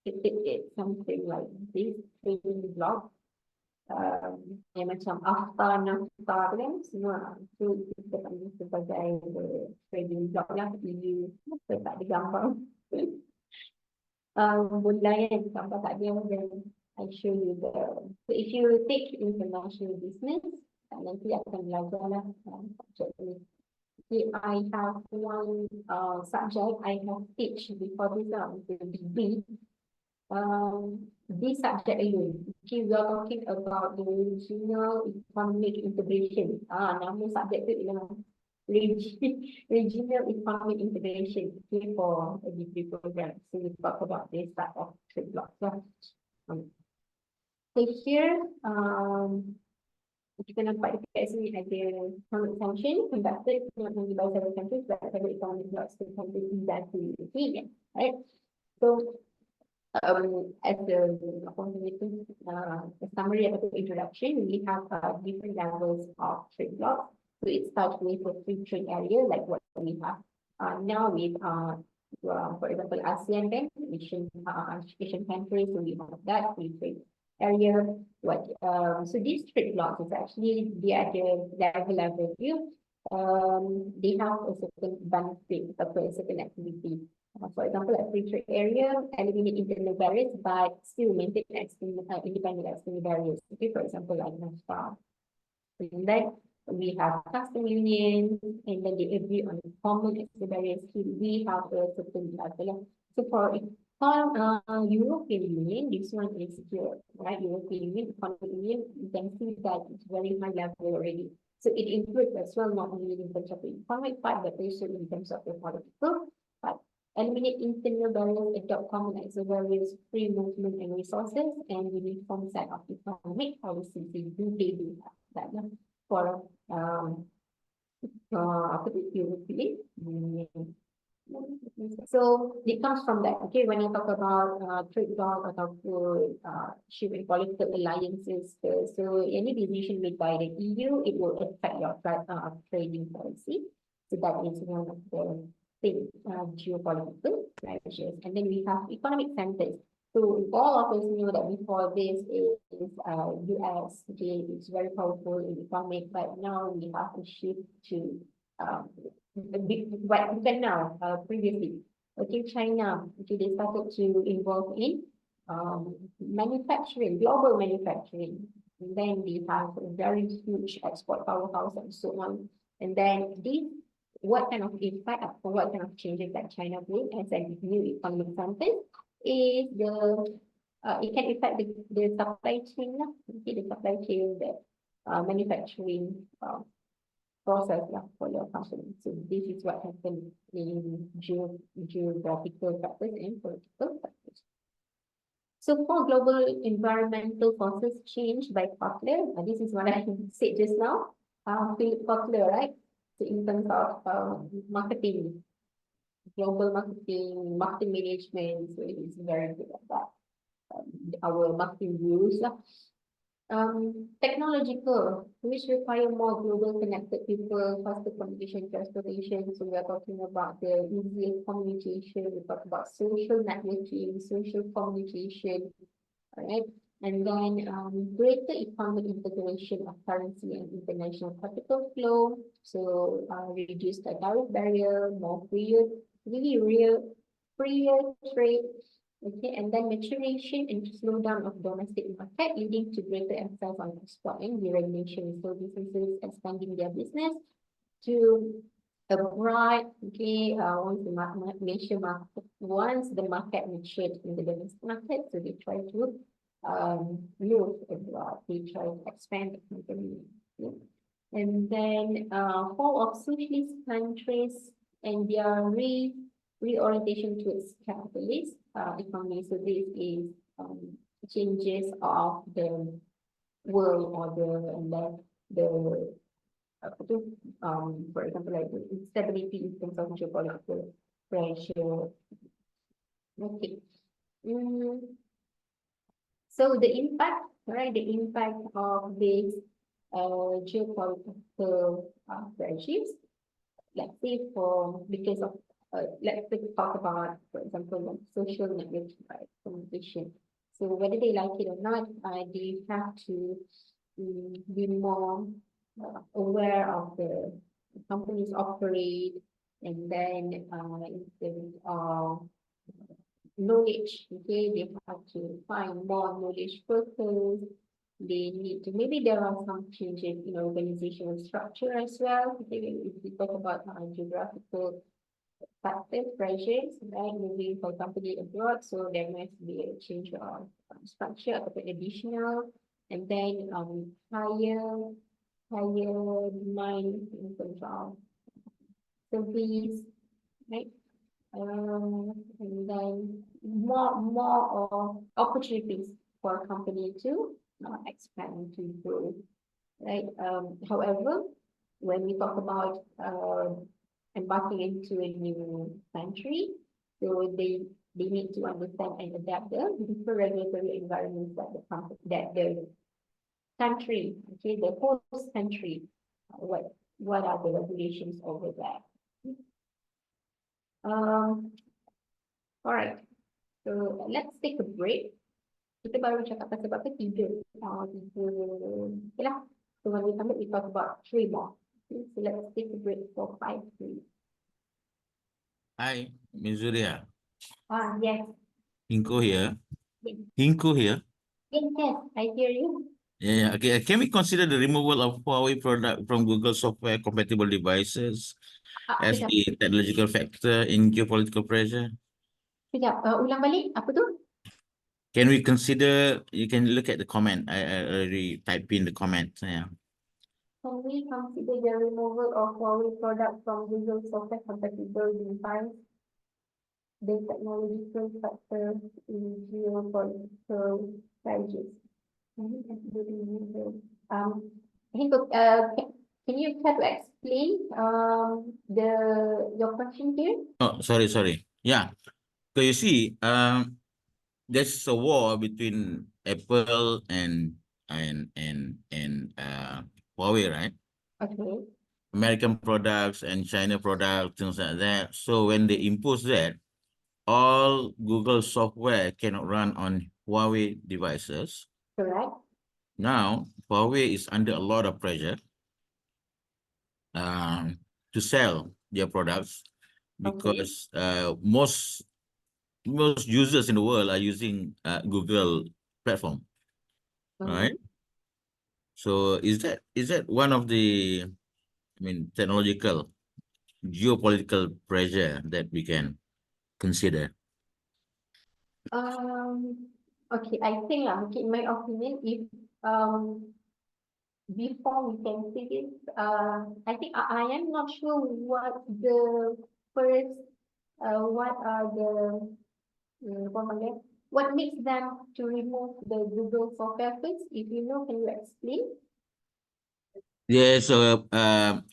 It's something like this trading block. Yang macam after nafta kan semua tu kita panggil sebagai trading block lah. EU tak ada gambar. Mula yang gambar tak ada dan I show you the. So if you take international business, nanti akan belajar lah subjek ni. Okay, I have one subject I have teach before this the degree. This subject alone. Okay, we are talking about the regional economic integration. Nama subjek tu ialah regional economic integration. Okay, for a degree program. So we talk about this type of trade block. So here, kita nampak dekat sini ada economic sanction conducted not only by several countries but several economic blocs to countries in that region, right? So as a summary of the introduction, we have different levels of trade blocs. So it starts with a free trade area like what we have now with for example ASEAN then Asian countries, so we have that free trade area. So these trade blocs is actually they are the level view. They have a certain benefit for a certain activity. For example, a free trade area eliminate internal barriers but still maintain independent external barriers. Okay, for example, like NAFTA. And then we have custom unions, and then they agree on common external barriers. We have a certain level. So for European Union, this one is secure, right? European Union, Economic Union, you can see that it's very high level already. So it includes as well not only in terms of the economic part, but also in terms of the political part. Eliminate internal barriers, adopt common external barriers, free movement and resources, and uniform set of economic policies. They do have that for apa tu European Union. So it comes from that. Okay, when you talk about trade bloc ataupun shipping political alliances, so any decision made by the EU, it will affect your trading policy. So that is one of the things, geopolitical measures. And then we have economic centers. So all of us know that before this is US. Okay, it's very powerful in economic, but now we have to shift to but even now, previously, okay, China, okay, they started to involve in manufacturing, global manufacturing. And then they have a very huge export powerhouse and so on. And then what kind of impact or what kind of changes that China brings as a new economic center is it can affect the supply chain, okay, the supply chain, the manufacturing process for your company. So this is what happens in geographical factors and political factors. So for global environmental forces change by Kotler, this is what I said just now, Philip Kotler, right? So in terms of marketing, global marketing, marketing management, so it is very good at that. Our marketing rules. Technological, which require more global connected people, faster communication, transportation. So we are talking about the easier communication. We talk about social networking, social communication, all right? And then greater economic integration of currency and international capital flow. So reduce the direct barrier, more freer trade. Okay, and then maturation and slowdown of domestic market, leading to greater emphasis on export and deregulation. So businesses expanding their business to abroad. Okay, once the market matured in the domestic market, so they try to move abroad. They try to expand the company. Okay. And then fall of socialist countries and their reorientation towards capitalist economy. So this is changes of the world order and then the for example, like instability in terms of geopolitical pressure. Okay. So the impact, right? The impact of this geopolitical pressures, let's say because of let's talk about, for example, like social network communication. So whether they like it or not, they have to be more aware of the companies operate, and then in terms of knowledge, okay, they have to find more knowledge workers. They need to, maybe there are some changes in organizational structure as well. Okay, if we talk about geographical factors, pressures, right, moving for company abroad, so there must be a change of structure, of additional, and then higher demand in terms of service, right? And then more opportunities for a company to expand, to grow. right? However, when we talk about embarking into a new country, so they need to understand and adapt the different regulatory environments that the country, okay, the host country, what are the regulations over there? All right, so let's take a break. Kita baru cakap pasal berapa? Tiga. Okay lah. So when we come back, we talk about three more. Okay, so let's take a break for 5 minutes.
Hi, Mizuria.
Yes.
Hinko here.
Yes,
Hinko here.
yes, I hear you.
Yeah. Okay. Can we consider the removal of Huawei product from Google software compatible devices as
Kejap,
the technological factor in geopolitical pressure?
kejap. Ulang balik, apa tu?
Can we consider? You can look at the comment. I already typed in the comment. Yeah.
Can we consider the removal of Huawei products from Google software compatible device, the technological factor in geopolitical strategies? Can we consider the removal? Hinko, can you try to explain your question here?
Oh, sorry. Yeah. So you see, there's a war between Apple and Huawei, right?
Okay.
American products and China products, things like that. So when they impose that, all Google software cannot run on Huawei devices.
Correct.
Now, Huawei is under a lot of pressure to sell their products because most users in the world are using Google platform, right? So is that one of the, technological, geopolitical pressure that we can consider?
Okay, I think okay, in my opinion, if before we can see this, I think I am not sure what the first what are the what makes them to remove the Google software first? If you know, can you explain?
There's a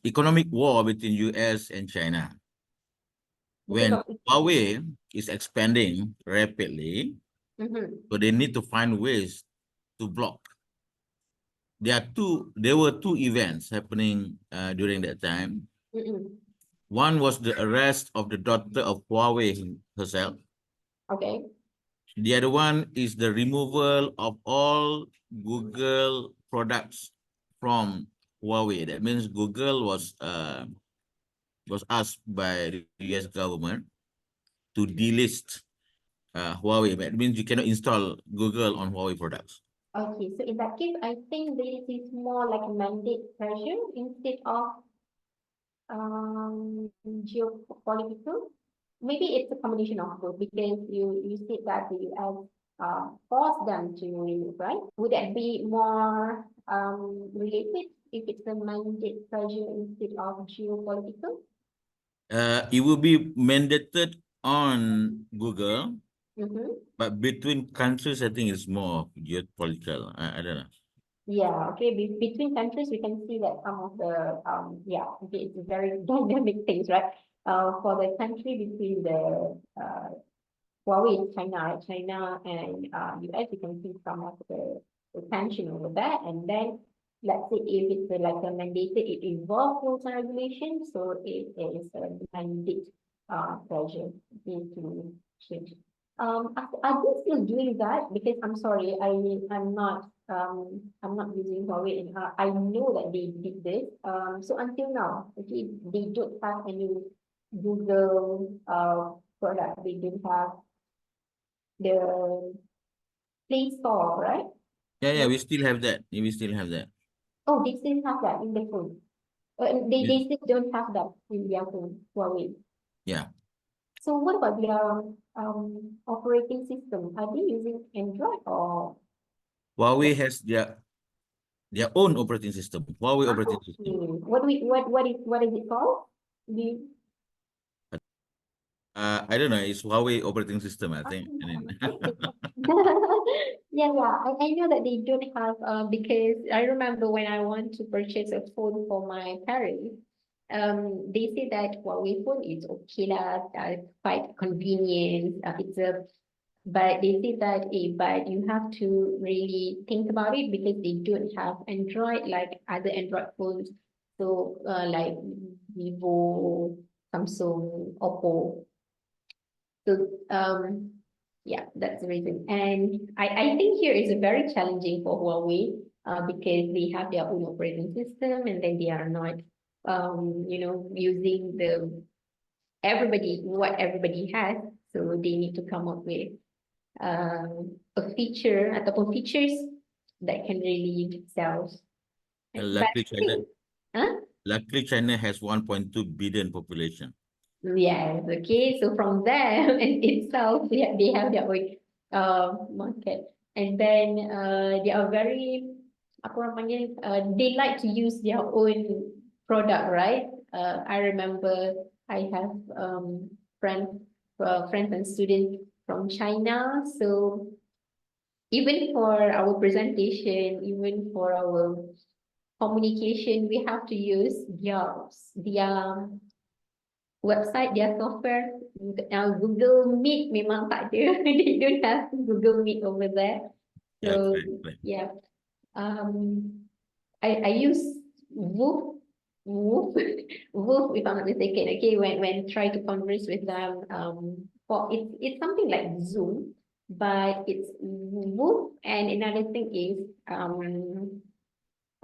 economic war between US and China.
Because
When
of
Huawei is expanding rapidly, so they need to find ways to block. There were two events happening during that time. One was the arrest of the daughter of Huawei herself.
Okay.
The other one is the removal of all Google products from Huawei. That means Google was asked by the US government to delist Huawei. That means you cannot install Google on Huawei products.
Okay, so in that case, I think this is more like a mandate pressure instead of geopolitical. Maybe it's a combination of both because you said that the US forced them to remove, right? Would that be more related if it's a mandate pressure instead of geopolitical?
It will be mandated on Google, but between countries, I think it's more geopolitical. I don't know.
Yeah, okay. Between countries, we can see that some of the yeah, okay, it's a very dynamic things, right? For the country between the Huawei and China, right? China and US, you can see some of the tension over that. And then let's say if it's like a mandated, it involves rules and regulations, so it is a mandate pressure into change. Are they still doing that? Because I'm sorry, I'm not using Huawei, and I know that they did this. So until now, okay, they don't have any Google product. They don't have the Play Store, right?
Yeah, we still have that. We still have that.
Oh, they still have that in the phone. They still don't have that in their phone, Huawei.
Yeah.
So what about their operating system? Are they using Android or
Huawei has their own operating system, Huawei operating system.
what is it called? The
I don't know. It's Huawei operating system, I think.
okay. Yeah, yeah. I know that they don't have because I remember when I want to purchase a phone for my parents, they say that Huawei phone is okay lah, quite convenient. It's a but they say that but you have to really think about it because they don't have Android like other Android phones. So like Vivo, Samsung, Oppo. So yeah, that's the reason. And I think here is a very challenging for Huawei because they have their own operating system and then they are not using the everybody what everybody has. So they need to come up with a feature ataupun features that can really sell.
And
But
luckily, China,
huh?
luckily China has 1.2 billion population.
Yes, okay. So from there in itself, they have their own market. And then they are very apa orang panggil they like to use their own product, right? I remember I have friends and students from China. So even for our presentation, even for our communication, we have to use their website, their software. Google Meet memang tak ada. They don't have Google Meet over there.
Yeah,
So
correct.
yeah, I use Woof, Woof, Woof if I'm not mistaken. Okay, when try to converse with them, for it's something like Zoom, but it's Woof, and another thing is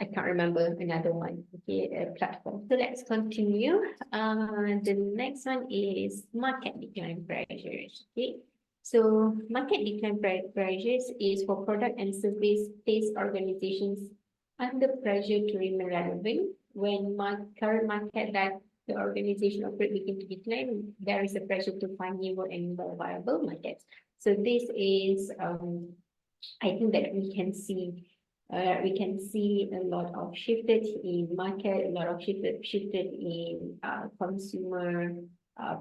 I can't remember another one. Okay, a platform. So let's continue. The next one is market decline pressures. Okay, so market decline pressures is for product and service-based organizations under pressure to remain relevant. When current market that the organization operate begin to decline, there is a pressure to find newer and more viable markets. So this is, I think that we can see a lot of shifted in market, a lot of shifted in consumer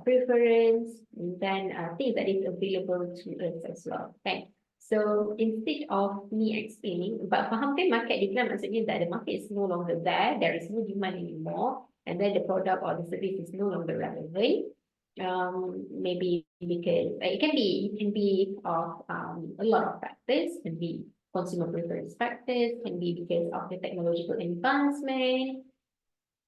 preference, and then things that is available to us as well. Okay. So instead of me explaining, but fahamkan market decline maksudnya that the market is no longer there is no demand anymore, and then the product or the service is no longer relevant. Maybe because it can be of a lot of factors, can be consumer preference factors, can be because of the technological advancement,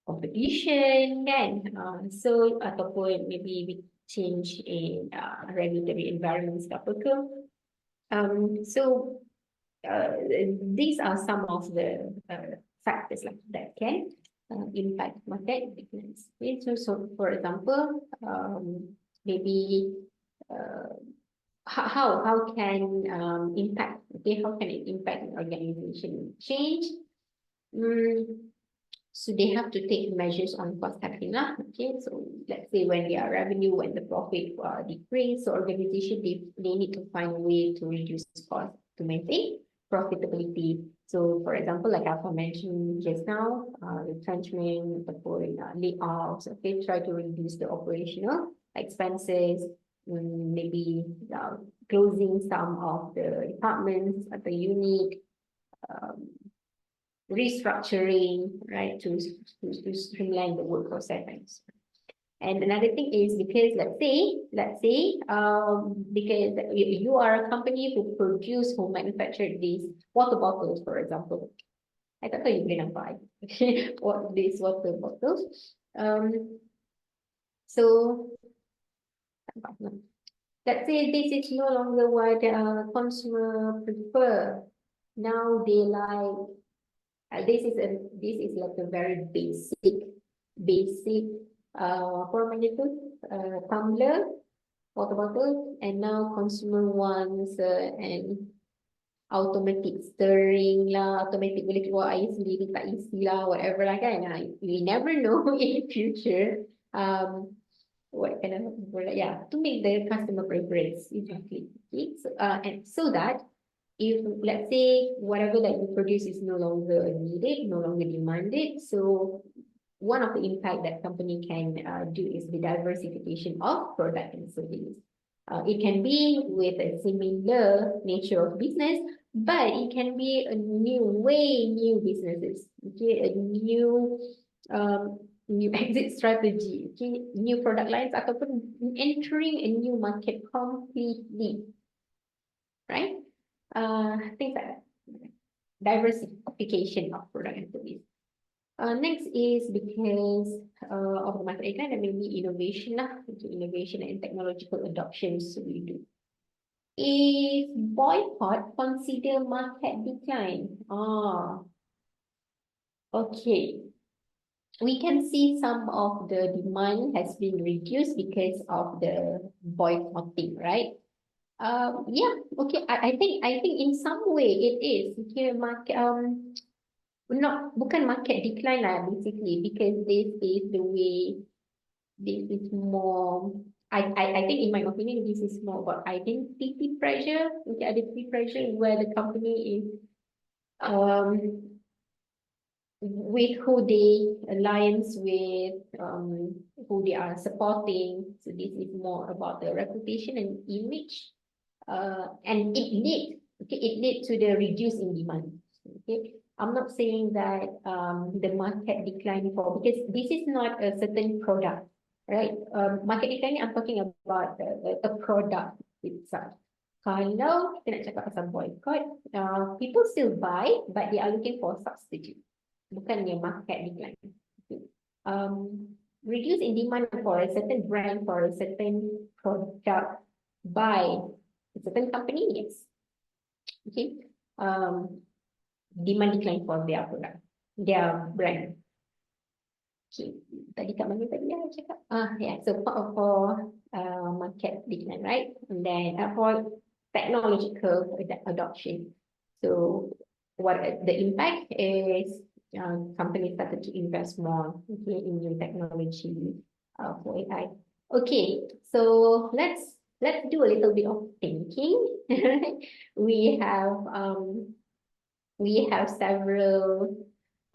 competition, kan? So ataupun maybe we change in regulatory environments ke apa ke. So these are some of the factors like that can impact market declines. Okay, so for example, maybe how can impact, okay, how can it impact an organization change? So they have to take measures on cost cutting lah. Okay, so let's say when their revenue, when the profit decrease, so organization they need to find a way to reduce cost to maintain profitability. So for example, like Alpha mentioned just now, retrenchment, layoffs, okay, try to reduce the operational expenses, maybe closing some of the departments at the unit, restructuring, right, to streamline the workforce settings. And another thing is because let's say, because you are a company who manufacture these water bottles, for example. I thought you can buy what these water bottles. So let's say this is no longer what consumer prefer. Now they like this is like a very basic tumbler, water bottle, and now consumer wants an automatic stirring lah, automatic boleh keluar air sendiri tak isi lah, whatever lah kan. We never know in future what kind of to make the customer preference exactly. Okay, so and so that if let's say whatever that you produce is no longer needed, no longer demanded, so one of the impact that company can do is the diversification of product and service. It can be with a similar nature of business, but it can be a new businesses, okay, a new exit strategy, okay, new product lines ataupun entering a new market completely, right? Things like that. Diversification of product and service. Next is because of the market decline, and maybe innovation lah, okay, innovation and technological adoptions we do. Is boycott consider market decline? Okay. We can see some of the demand has been reduced because of the boycotting, right? Yeah, okay. I think in some way it is. Okay, market bukan market decline lah basically, because this is the way, this is more, I think in my opinion this is more about identity pressure. Okay, identity pressure where the company is with who they alliance with, who they are supporting. So this is more about the reputation and image, and it led to the reduce in demand. Okay, I'm not saying that the market decline for, because this is not a certain product, right? Market decline, I'm talking about a product itself. Kalau kita nak cakap pasal boycott, people still buy, but they are looking for substitute. Bukannya market decline. Okay. Reduce in demand for a certain brand, for a certain product by a certain company, yes. Okay. Demand decline for their product, their brand. Okay. Tadi kat mana tadi ya cakap? Yeah. So for market decline, right? And then for technological adoption. So what the impact is, companies started to invest more, okay, in new technology for AI. Okay, so let's do a little bit of thinking. we have several.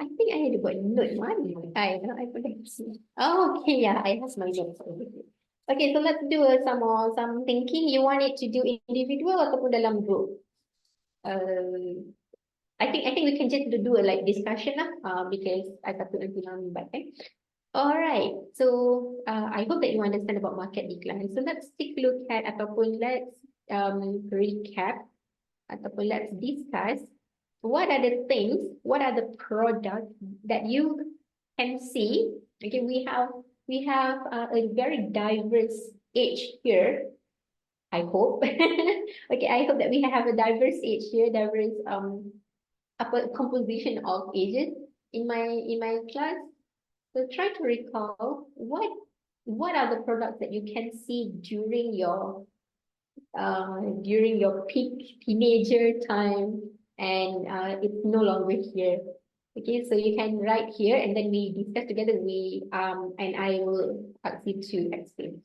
I think I had about note one. I forgot to see. Oh, okay, yeah, I have my notes over here. Okay, so let's do some thinking. You want it to do individual ataupun dalam group? I think we can just do a like discussion lah, because I takut nanti lambat kan. All right, so I hope that you understand about market decline. So let's take a look at ataupun let's recap ataupun let's discuss what are the things, what are the products that you can see. Okay, we have a very diverse age here. I hope. Okay, I hope that we have a diverse age here, diverse composition of ages in my class. So try to recall what are the products that you can see during your peak teenager time, and it's no longer here. Okay, so you can write here and then we discuss together. And I will ask you to explain.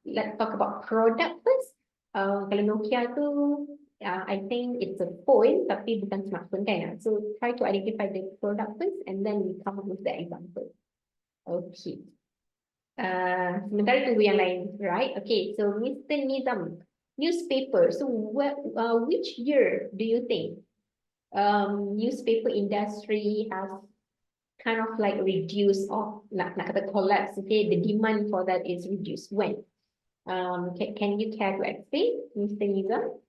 Let's talk about product first. Kalau Nokia tu, I think it's a phone tapi bukan smartphone kan. So try to identify the product first and then we come up with the example. Okay. Sementara tunggu yang lain, right? Okay, so Mr. Nizam, newspaper. So which year do you think newspaper industry has kind of like reduced or nak kata collapse? Okay, the demand for that is reduced. When? Can you care to explain, Mr. Nizam?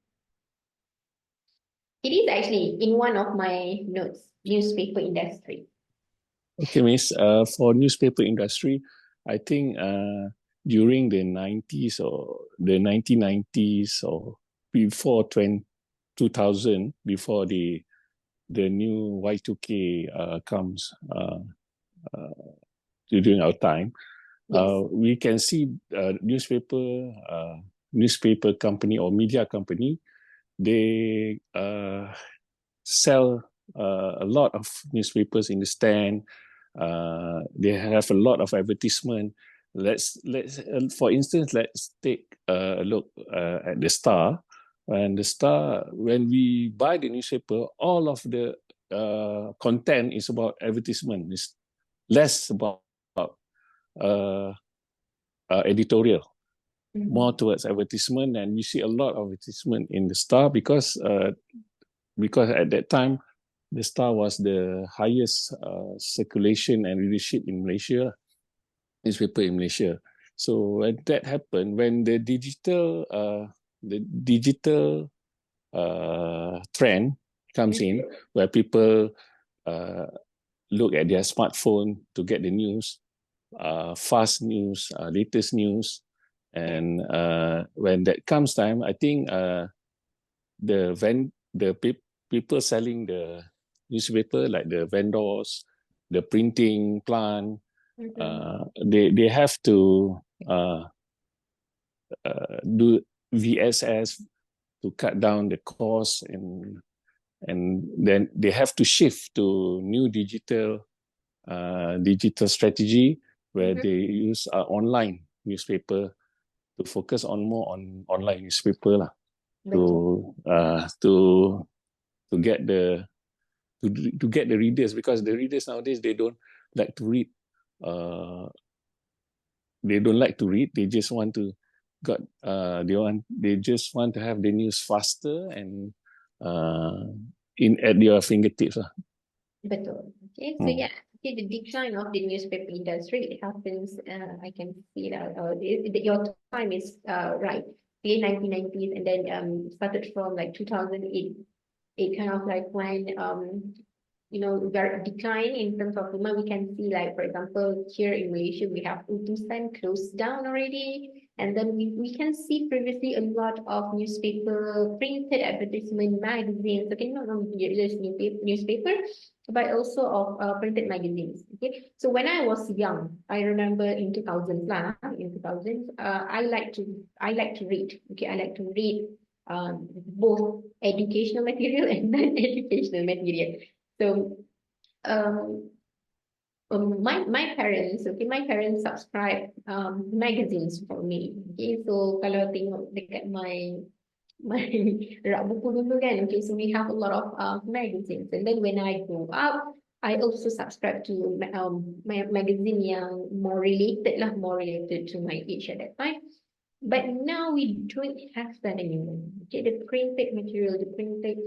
It is actually in one of my notes, newspaper industry.
Okay, Miss. For newspaper industry, I think during the 90s or the 1990s or before 2000, before the new Y2K comes during our time, yes. We can see newspaper company or media company, they sell a lot of newspapers in the stand. They have a lot of advertisement. Let's for instance, let's take a look at the Star. And the Star, when we buy the newspaper, all of the content is about advertisement. It's less about editorial. more towards advertisement, and you see a lot of advertisement in the Star because at that time the Star was the highest circulation and readership in Malaysia, newspaper in Malaysia. So when that happened, when the digital trend comes in, where people look at their smartphone to get the news, fast news, latest news, and when that comes time, I think people selling the newspaper, like the vendors, the printing plant, they have to do VSS to cut down the cost, and then they have to shift to new digital strategy where they use online newspaper to focus more on online newspaper lah, to get the readers, because the readers nowadays they don't like to read. They just want to just want to have the news faster and at your fingertips lah.
Betul. Okay, so yeah, okay, the decline of the newspaper industry, it happens, I can see that your time is right, late 1990s, and then started from like 2008, it kind of like when very decline in terms of demand. We can see, like, for example, here in Malaysia, we have Utusan closed down already. And then we can see previously a lot of newspaper, printed advertisement, magazines, okay, not only just newspaper, but also of printed magazines. Okay, so when I was young, I remember in 2000s, I like to read. Okay, I like to read both educational material and non-educational material. So my parents subscribe magazines for me. Okay, so kalau tengok dekat my rak buku dulu kan, okay, so we have a lot of magazines, and then when I grew up, I also subscribe to magazine yang more related to my age at that time. But now we don't have that anymore. Okay, the printed material, the printed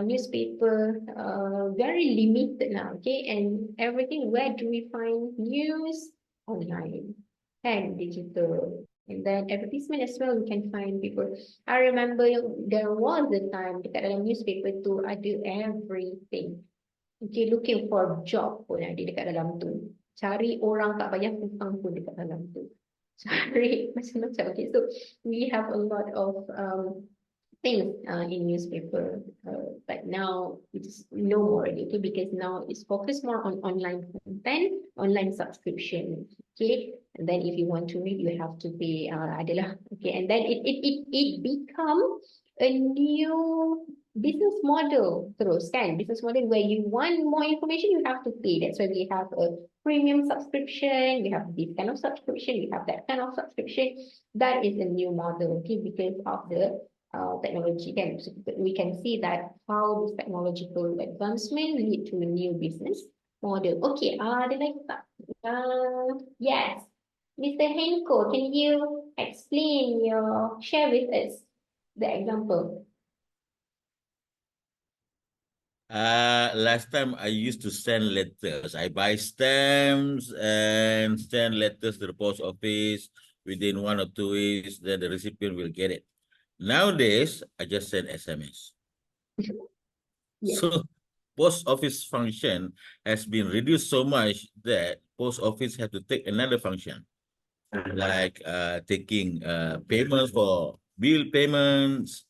newspaper, very limited now. Okay, and everything. Where do we find news? Online and digital, and then advertisement as well. We can find people. I remember there was a time dekat dalam newspaper tu ada everything. Okay, looking for job pun ada dekat dalam tu. Cari orang tak bayar hutang pun dekat dalam tu. Sorry, macam-macam. Okay, so we have a lot of things in newspaper, but now it's no more, okay, because now it's focused more on online content, online subscription. Okay, and then if you want to read, you have to pay adalah, okay, and then it become a new business model terus kan, business model where you want more information, you have to pay. That's why we have a premium subscription, we have this kind of subscription, we have that kind of subscription. That is a new model, okay, because of the technology. Then we can see that how this technological advancement lead to a new business model. Okay, ada lagi tak? Yes, Mr. Henko, can you share with us the example?
Last time I used to send letters. I buy stamps and send letters to the post office. Within 1 or 2 weeks, then the recipient will get it. Nowadays, I just send SMS.
Yes.
So post office function has been reduced so much that post office have to take another function, like taking payments for bill payments,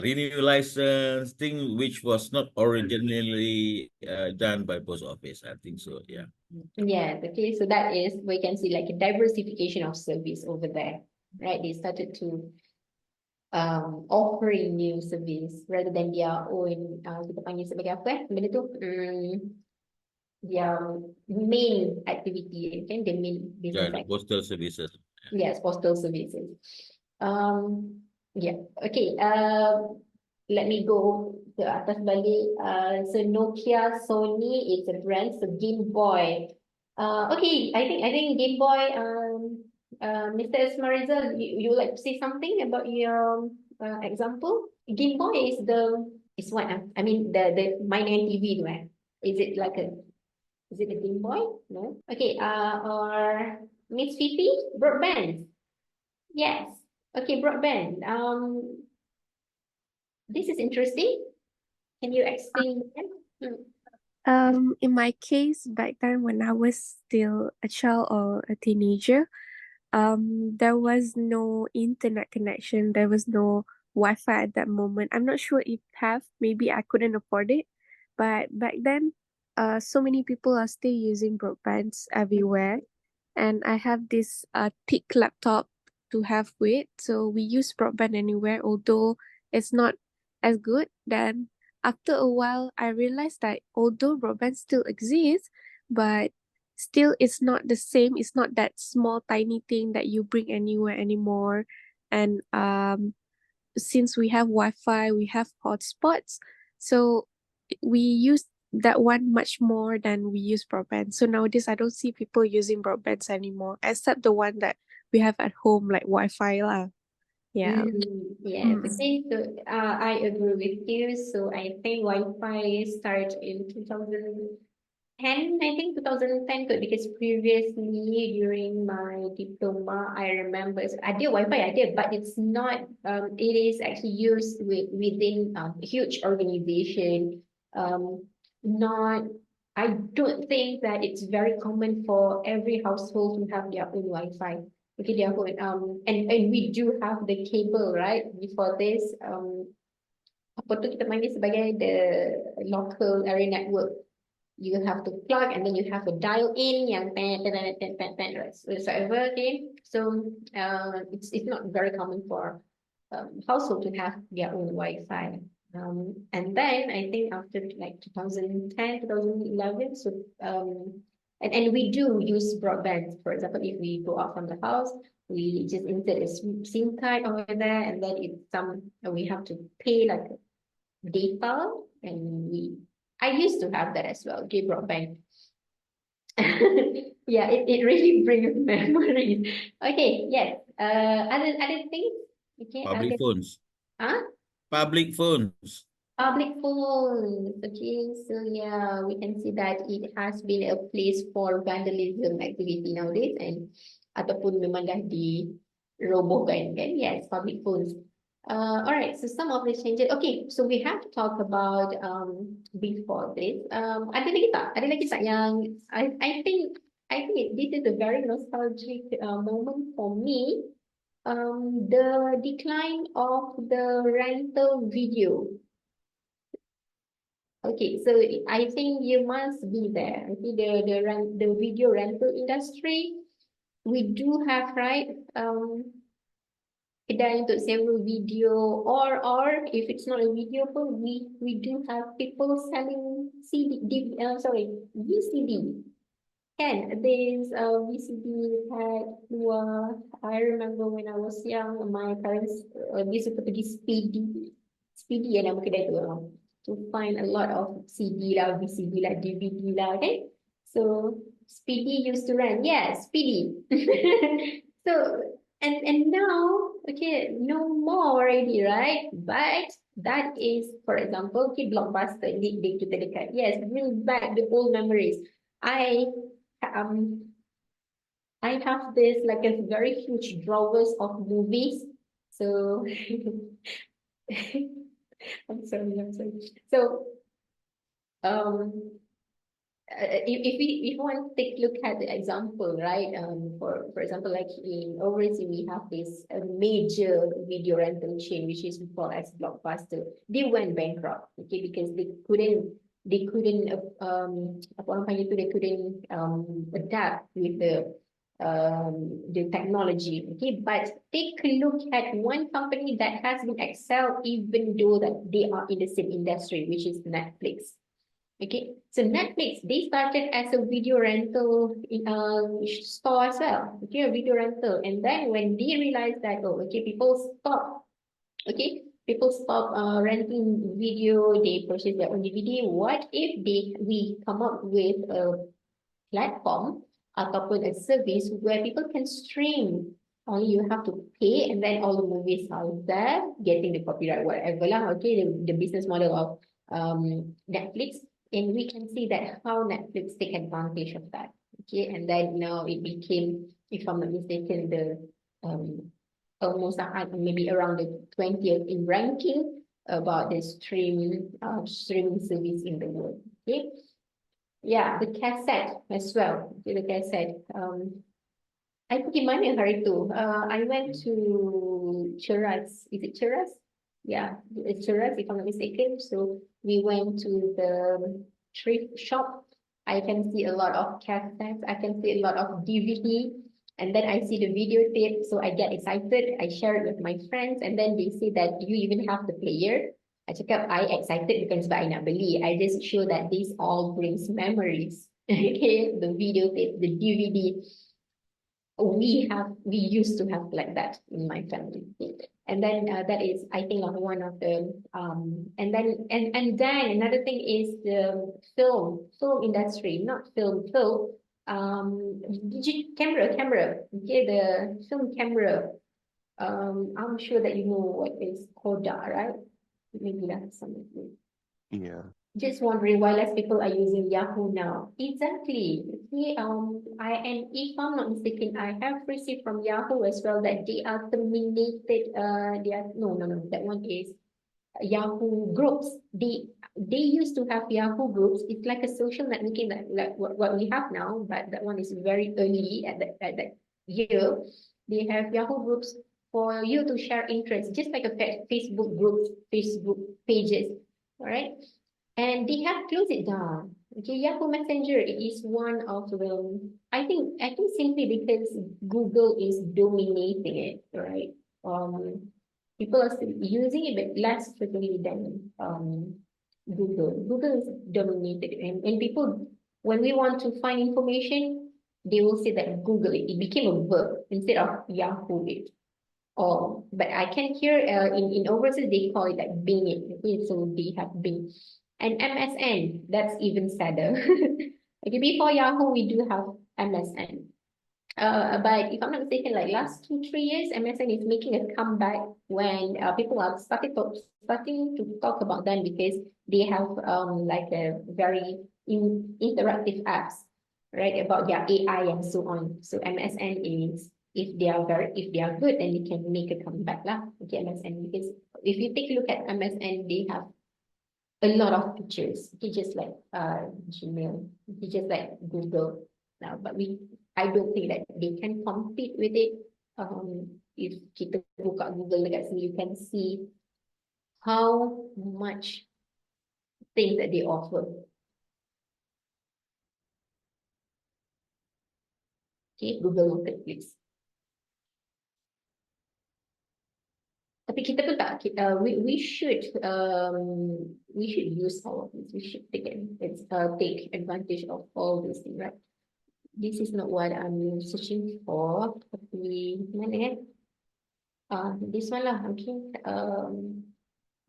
renew license, thing which was not originally done by post office. I think so, yeah.
Yeah, okay, so that is, we can see like a diversification of service over there, right? They started to offering new service rather than their own, kita panggil sebagai apa benda tu, their main activity, okay, the main business.
Yeah, the postal services.
Yes, postal services. Yeah, okay. Let me go ke atas balik. So Nokia, Sony is a brand. So Game Boy. Okay, I think Game Boy. Mr. Esmarizal, you would like to say something about your example? Game Boy is what? I mean the mainan TV tu eh? Is it like is it a Game Boy? No. Okay. Or Miss Fifi, broadband. Yes. Okay, broadband. This is interesting. Can you explain that?
In my case, back then when I was still a child or a teenager, there was no internet connection. There was no Wi-Fi at that moment. I'm not sure if maybe I couldn't afford it, but back then, so many people are still using broadbands everywhere, and I have this thick laptop to have with, so we use broadband anywhere, although it's not as good. Then after a while, I realized that although broadband still exists, but still it's not the same. It's not that small tiny thing that you bring anywhere anymore. And since we have Wi-Fi, we have hotspots, so we use that one much more than we use broadband. So nowadays I don't see people using broadbands anymore, except the one that we have at home, like Wi-Fi lah. Yeah.
Yes. Okay. So I agree with you. So I think Wi-Fi started in 2010, I think 2010 kot, because previously during my diploma, I remember I did Wi-Fi, I did, but it's not, it is actually used within a huge organization. Not, I don't think that it's very common for every household to have their own Wi-Fi. Okay, their own, and we do have the cable, right? Before this, apa tu kita panggil sebagai the local area network. You have to plug and then you have to dial in yang right, whatsoever. Okay, so it's not very common for household to have their own Wi-Fi. And then I think after like 2010, 2011, so and we do use broadband. For example, if we go out from the house, we just insert a SIM card over there, and then we have to pay like data, and I used to have that as well, okay, broadband. Yeah, it really brings memories. Okay, yes. Other things. Okay,
Public phones.
Huh?
Public phones.
Public phones. Okay, so yeah, we can see that it has been a place for vandalism activity nowadays, and ataupun memang dah dirobohkan kan? Yes, public phones. All right, so some of the changes. Okay, so we have to talk about before this. Ada lagi tak? Ada lagi tak yang I think this is a very nostalgic moment for me. The decline of the rental video. Okay, so I think you must be there. Okay, the video rental industry, we do have, right, kedai untuk sewa video, or if it's not a video pun, we do have people selling VCD. Can there's VCD had keluar. I remember when I was young, my parents used to pergi Speedy yang nama kedai tu, to find a lot of CD lah, VCD lah, DVD lah, okay? So Speedy used to rent, yeah, Speedy. So and now, okay, no more already, right? But that is, for example, okay, Blockbuster, di kita dekat. Yes, bring back the old memories. I have this like a very huge drawers of movies. So I'm sorry. So if we want to take a look at the example, right? For example, like in overseas, we have this major video rental chain, which is called as Blockbuster. They went bankrupt, okay, because they couldn't they couldn't adapt with the technology, okay. But take a look at one company that has been excelled even though that they are in the same industry, which is Netflix. Okay, so Netflix, they started as a video rental store as well. Okay, a video rental, and then when they realized that, oh, okay, people stop renting video, they purchase their own DVD. What if we come up with a platform ataupun a service where people can stream. Only you have to pay, and then all the movies are there, getting the copyright, whatever lah. Okay, the business model of Netflix, and we can see that how Netflix take advantage of that. Okay, and then now it became, if I'm not mistaken, the almost maybe around the 20th in ranking about the streaming service in the world. Okay, yeah, the cassette as well. Okay, the cassette. I pergi mana hari tu? I went to Cheras. Is it Cheras? Yeah, it's Cheras if I'm not mistaken. So we went to the thrift shop. I can see a lot of cassettes. I can see a lot of DVD. And then I see the videotape. So I get excited. I share it with my friends. And then they say that you even have the player. I cakap, I excited bukan sebab I nak beli. I just show that this all brings memories. Okay, the videotape, the DVD. We used to have like that in my family, and then that is, I think, one of the and then another thing is the film industry, not film camera. Okay, the film camera. I'm sure that you know what is Kodak, right? Maybe that's something.
Yeah.
Just wondering why less people are using Yahoo now. Exactly. Okay, and if I'm not mistaken, I have received from Yahoo as well that they are terminated. No, that one is Yahoo groups. They used to have Yahoo groups. It's like a social networking like what we have now, but that one is very early at that year. They have Yahoo groups for you to share interests, just like a Facebook groups, Facebook pages. All right. And they have closed it down. Okay, Yahoo Messenger is one of them. I think simply because Google is dominating it, right? People are still using it, but less frequently than Google. Google is dominated, and people, when we want to find information, they will say that Google it. It became a verb instead of Yahoo it. But I can hear in overseas they call it like Bing it. Okay, so they have Bing. And MSN, that's even sadder. Okay, before Yahoo, we do have MSN. But if I'm not mistaken, like last 2-3 years, MSN is making a comeback when people are starting to talk about them because they have like a very interactive apps, right, about their AI and so on. So MSN is, if they are good, then they can make a comeback lah. Okay, MSN, because if you take a look at MSN, they have a lot of features. It's just like Gmail, it's just like Google now, but I don't think that they can compete with it. If kita buka Google dekat sini, you can see how much things that they offer. Okay, Google Marketplace. Tapi kita pun tak, we should use all of this. We should take advantage of all these things, right? This is not what I'm searching for. Tapi mana this one lah. Okay.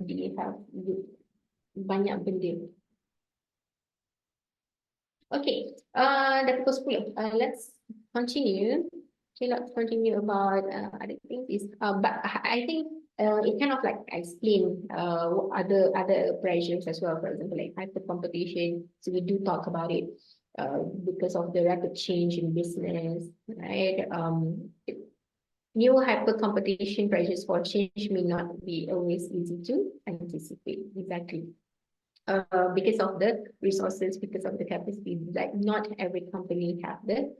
They have banyak benda. Okay. Dah pukul 10. Let's continue. Okay, let's continue about other things. But I think it kind of like explain other pressures as well. For example, like hyper competition. So we do talk about it because of the rapid change in business, right? New hyper competition pressures for change may not be always easy to anticipate. Exactly. Because of the resources, because of the capacity, like not every company have the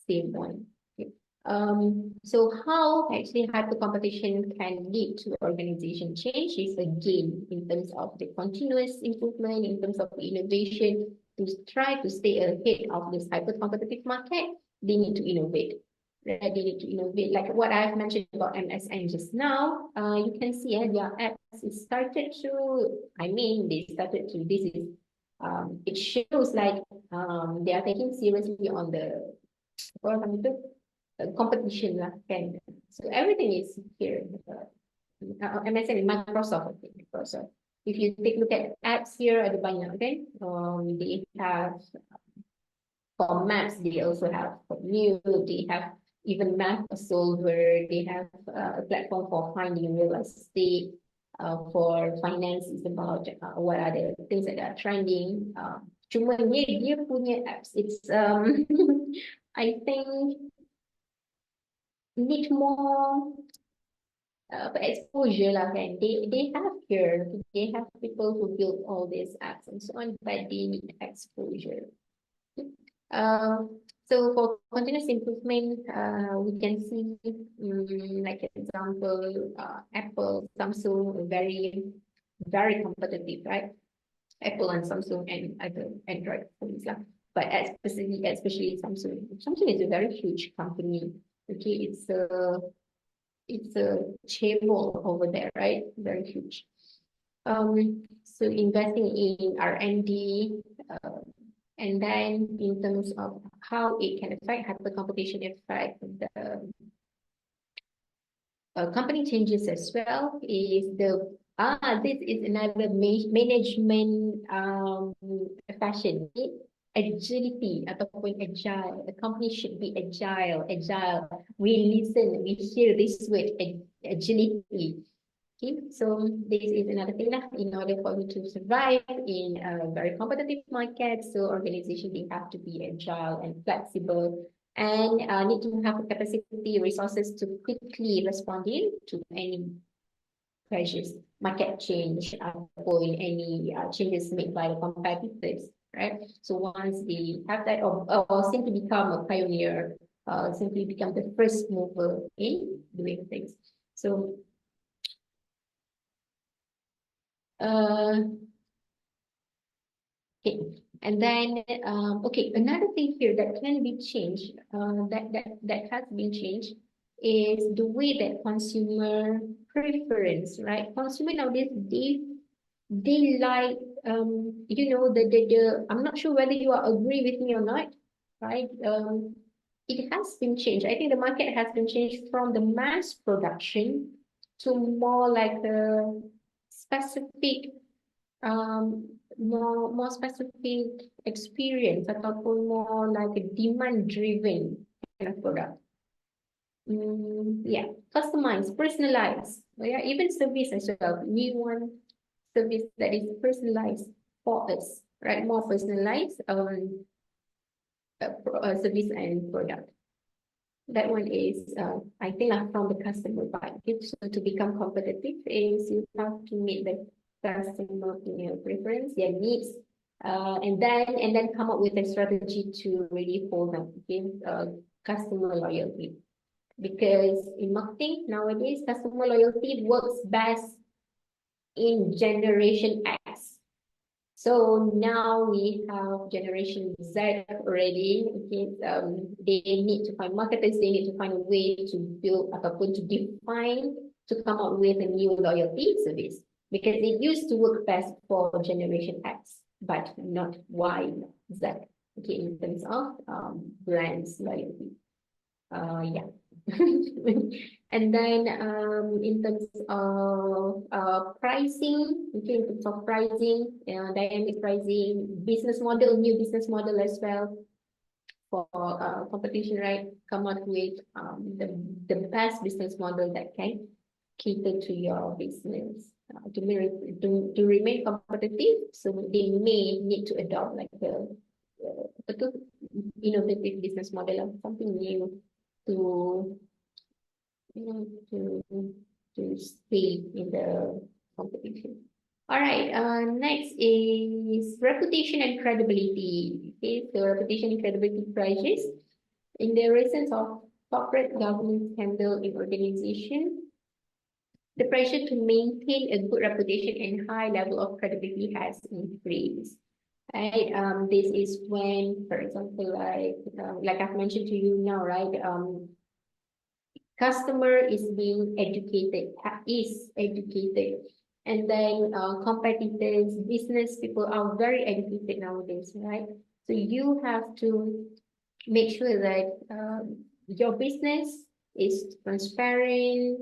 same one. So how actually hyper competition can lead to organization change is again in terms of the continuous improvement, in terms of innovation, to try to stay ahead of this hyper competitive market, they need to innovate. Right? They need to innovate, like what I've mentioned about MSN just now. You can see their apps started to, this is it shows like they are taking seriously on the competition lah, kan. So everything is here. MSN, Microsoft, I think. Microsoft. If you take a look at apps here, ada banyak, kan? They have For maps, they also have new, they have even map solver, they have a platform for finding real estate, for finance is about what are the things that are trending. Cuma dia punya apps, it's I think need more exposure lah kan. They have people who build all these apps and so on, but they need exposure. So for continuous improvement, we can see, like example, Apple, Samsung, very competitive, right? Apple and Samsung and other Android phones lah. But especially Samsung. Samsung is a very huge company. Okay, it's a chaebol over there, right? Very huge. So investing in R&D, and then in terms of how it can affect, how the competition affect the company changes as well is this is another management fashion. Agility ataupun agile. The company should be agile. We listen, we hear this word, agility. Okay, so this is another thing lah. In order for you to survive in a very competitive market, so organization, they have to be agile and flexible and need to have the capacity, resources to quickly respond to any pressures, market change, or any changes made by the competitors, right? So once they have that, or seem to become a pioneer, simply become the first mover in doing things. So okay, and then okay, another thing here that can be changed, that has been changed, is the way that consumer preference, right? Consumer nowadays, they like the I'm not sure whether you are agree with me or not, right? It has been changed. I think the market has been changed from the mass production to more like a specific more specific experience ataupun more like a demand driven kind of product. Yeah, customized, personalized. Yeah, even service as well. We want service that is personalized for us, right? More personalized service and product. That one is, I think, from the customer part. Okay? So to become competitive is you have to meet the customer preference, their needs, and then come up with a strategy to really hold them, okay? Customer loyalty. Because in marketing nowadays, customer loyalty works best in Generation X. So now we have Generation Z already. Okay, they need to find marketers. They need to find a way to build ataupun to define, to come up with a new loyalty service, because it used to work best for Generation X, but not Y, Z. Okay, in terms of brands loyalty. Yeah. And then in terms of pricing, okay, in terms of pricing, dynamic pricing, business model, new business model as well for competition, right? Come up with the best business model that can cater to your business to remain competitive. So they may need to adopt like the innovative business model or something new to stay in the competition. All right, next is reputation and credibility. Okay, so reputation and credibility crisis. In the recent of corporate governance scandal in organization, the pressure to maintain a good reputation and high level of credibility has increased. Right, this is when, for example, like I've mentioned to you now, right? Customer is being educated, and then competitors, business people are very educated nowadays, right? So you have to make sure that your business is transparent,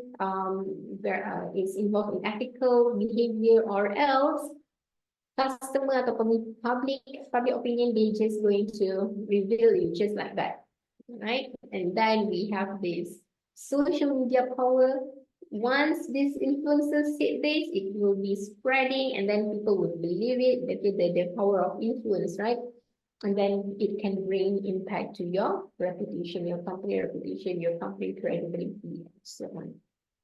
is involved in ethical behavior, or else customer atau public opinion, they just going to reveal you just like that, right? And then we have this social media power. Once these influencers say this, it will be spreading, and then people will believe it. The power of influence, right? And then it can bring impact to your reputation, your company reputation, your company credibility, and so on.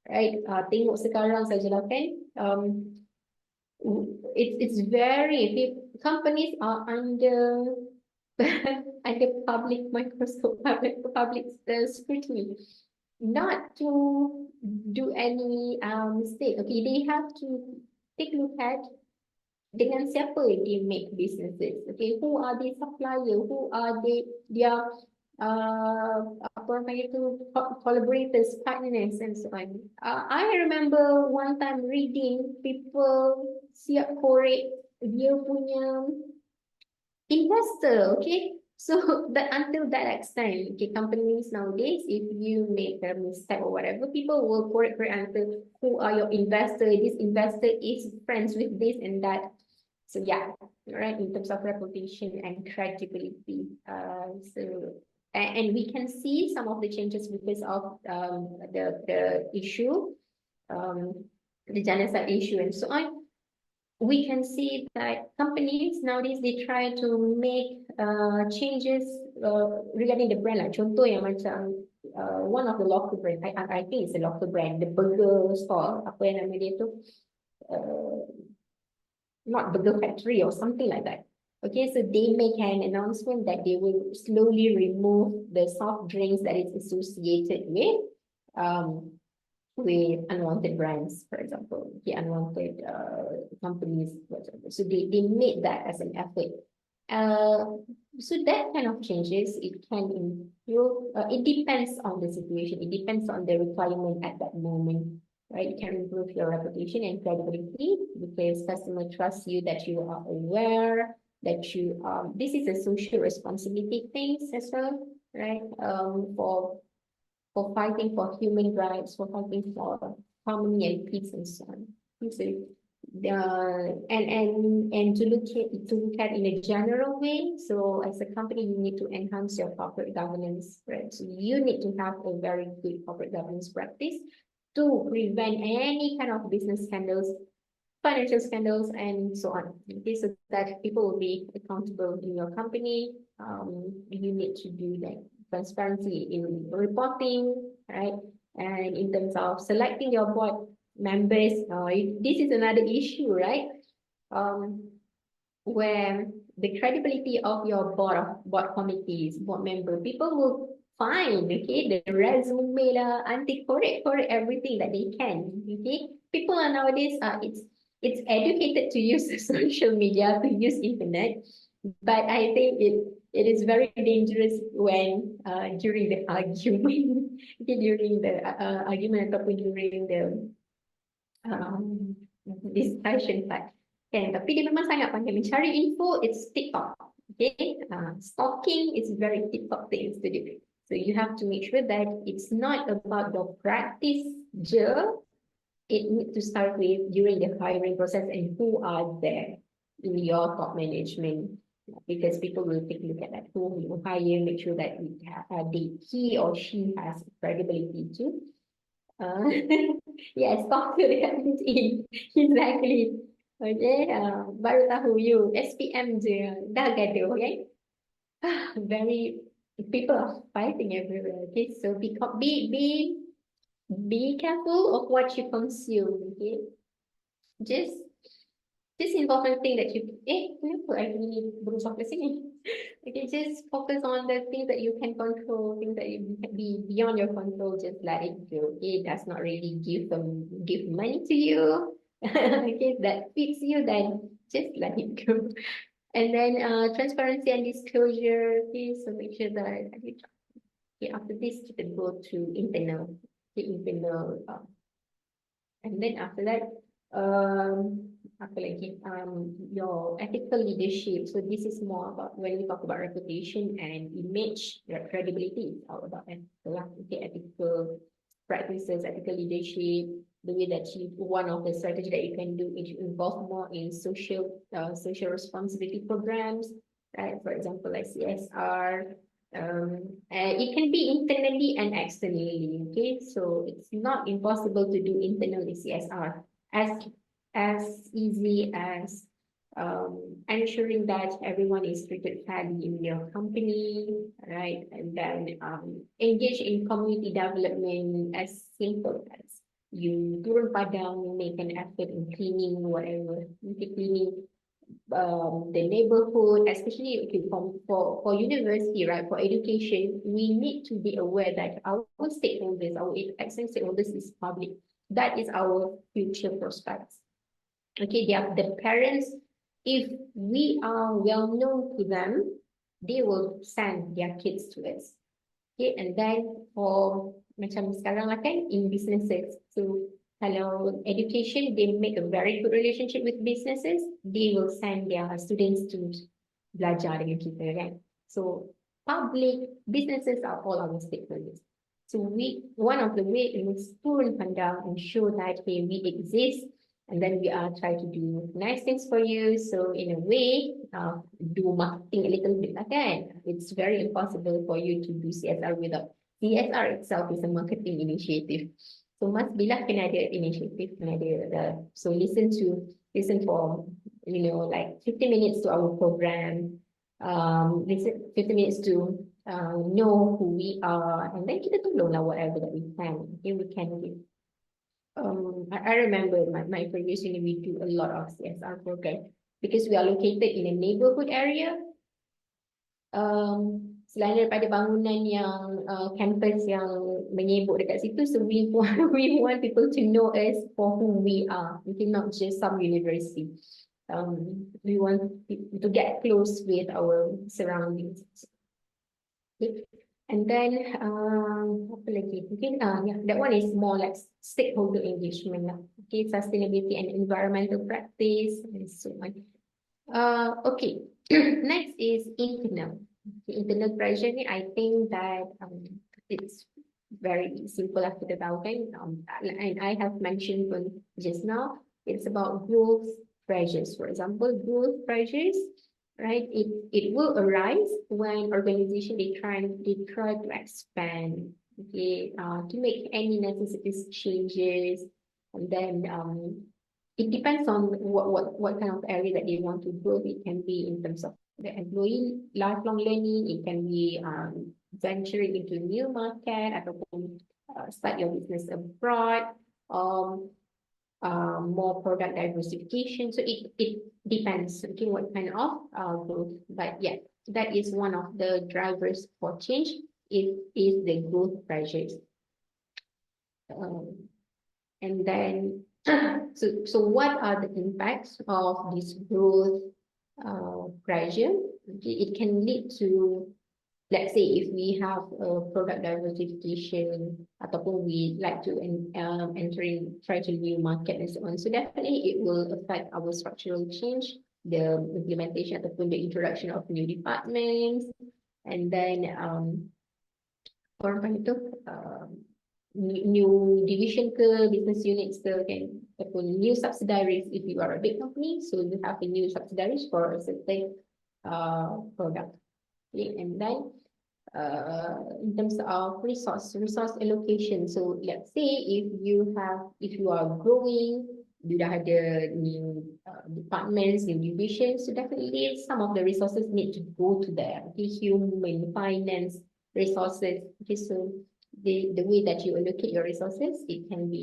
Right? Tengok sekarang sajalah kan. It's very companies are under under public microscope, public scrutiny, not to do any mistake. Okay, they have to take a look at dengan siapa they make businesses. Okay, who are the supplier? Who are their apa namanya itu collaborators, partners, and so on. I remember one time reading people siap korek dia punya investor. Okay, so that until that extent, okay, companies nowadays, if you make a mistake or whatever, people will correct until who are your investor. This investor is friends with this and that. So yeah, right, in terms of reputation and credibility. And we can see some of the changes because of the issue, the genocide issue and so on. We can see that companies nowadays, they try to make changes regarding the brand. Like contoh yang macam one of the local brand, I think it's a local brand, the burger store, apa yang nama dia tu, not Burger Factory or something like that. Okay, so they make an announcement that they will slowly remove the soft drinks that is associated with unwanted brands, for example, the unwanted companies, for example. So they made that as an effort. So that kind of changes, it can improve, it depends on the situation, it depends on the requirement at that moment, right? It can improve your reputation and credibility because customer trusts you, that you are aware, that you this is a social responsibility things as well, right? For fighting for human rights, for fighting for harmony and peace and so on. So, and to look at in a general way. So as a company, you need to enhance your corporate governance, right? So you need to have a very good corporate governance practice to prevent any kind of business scandals, financial scandals, and so on. Okay, so that people will be accountable in your company. You need to do that transparency in reporting, right? And in terms of selecting your board members, this is another issue, right? Where the credibility of your board committees, board member, people will find, okay, the resume lah, correct everything that they can. Okay, people are nowadays it's educated to use social media, to use internet, but I think it is very dangerous when during the argument, okay, during the argument ataupun during the discussion part. Kan, tapi dia memang sangat pandai mencari info. It's TikTok. Okay, stalking is very TikTok things to do. So you have to make sure that it's not about the practice je. It needs to start with during the hiring process and who are there in your top management, because people will take a look at that, who you hire, make sure that he or she has credibility too. Yes, stalker dekat LinkedIn. Exactly. Okay, baru tahu you SPM je dah gaduh, okay? Very, people are fighting everywhere. Okay, so be careful of what you consume. Okay, just important thing that you kenapa I really berusaha ke sini? Okay, just focus on the things that you can control, things that you can be beyond your control. Just let it go. Okay, it does not really give money to you. Okay, that fits you, then just let it go. And then transparency and disclosure. Okay, so make sure that after this you can go to internal, and then after that apa lagi, your ethical leadership. So this is more about when we talk about reputation and image, credibility is all about ethical, okay, ethical practices, ethical leadership, the way that one of the strategy that you can do is involve more in social responsibility programs, right? For example, like CSR. And it can be internally and externally. Okay, so it's not impossible to do internally CSR as easy as ensuring that everyone is treated fairly in your company, right? And then engage in community development as simple as you turun padang, you make an effort in cleaning whatever, cleaning the neighborhood, especially okay, for university, right? For education, we need to be aware that our stakeholders, our external stakeholders is public. That is our future prospects. Okay, they are the parents. If we are well known to them, they will send their kids to us. Okay, and then for macam sekarang lah kan in businesses. So kalau education, they make a very good relationship with businesses, they will send their students to belajar dengan kita kan. So public businesses are all our stakeholders. So one of the ways is turun pandang and show that hey, we exist. And then we are trying to do nice things for you. So in a way, do marketing a little bit lah kan. It's very impossible for you to do CSR without. CSR itself is a marketing initiative. So must be lah kena ada initiative, kena ada. So listen for, like 50 minutes to our program. Listen 50 minutes to know who we are. And then kita tolong lah whatever that we can. Okay, we can give. I remember my previous uni, we do a lot of CSR program because we are located in a neighborhood area. Selain daripada bangunan yang campus yang menyebut dekat situ, so we want people to know us for who we are. Okay, not just some university. We want people to get close with our surroundings. Okay. And then apa lagi? Mungkin yeah, that one is more like stakeholder engagement lah. Okay, sustainability and environmental practice and so on. Okay, next is internal. Okay, internal pressure ni, I think that it's very simple lah kita tahu kan. And I have mentioned just now, it's about growth pressures. For example, growth pressures, right? It will arise when organization they try to expand, okay, to make any necessary changes, and then it depends on what kind of area that they want to grow. It can be in terms of the employee lifelong learning. It can be venturing into new market ataupun start your business abroad. More product diversification. So it depends, okay, what kind of growth. But yeah, that is one of the drivers for change. It is the growth pressures. And then, so what are the impacts of this growth pressure? Okay, it can lead to, let's say, if we have a product diversification, ataupun we like to try to new market and so on. So definitely it will affect our structural change, the implementation ataupun the introduction of new departments, and then new division ke, business units ke, kan, ataupun new subsidiaries if you are a big company. So you have a new subsidiaries for a certain product. Okay, and then in terms of resource allocation. So let's say if you are growing, you dah ada new departments, new divisions, so definitely some of the resources need to go to there. Okay, human, finance, resources. Okay, so the way that you allocate your resources, it can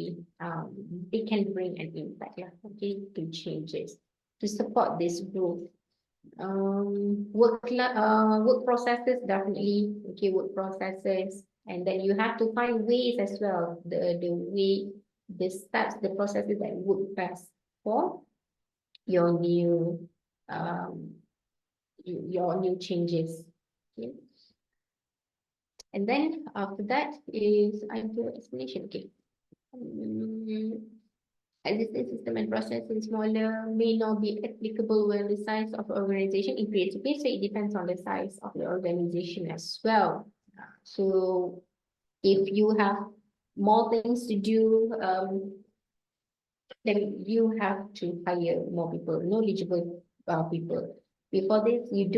bring an impact lah, okay, to changes to support this growth. Work processes, definitely, okay, work processes, and then you have to find ways as well, the steps, the processes that work best for your new changes. Okay. And then after that is explanation. Okay. Existing system and process in smaller may not be applicable when the size of the organization increases. Okay, so it depends on the size of the organization as well. So if you have more things to do, then you have to hire more people, knowledgeable people. Before this, you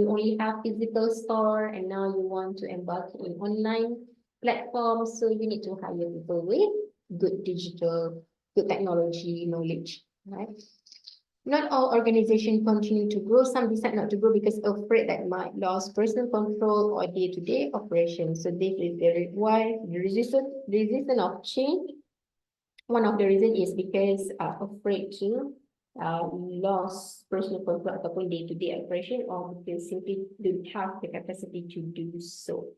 only have physical store, and now you want to embark in online platforms, so you need to hire people with good technology knowledge, right? Not all organizations continue to grow. Some decide not to grow because afraid that might lose personal control or day-to-day operations. So this is why the resistance of change. One of the reasons is because afraid to lose personal control ataupun day-to-day operation, or because simply don't have the capacity to do so.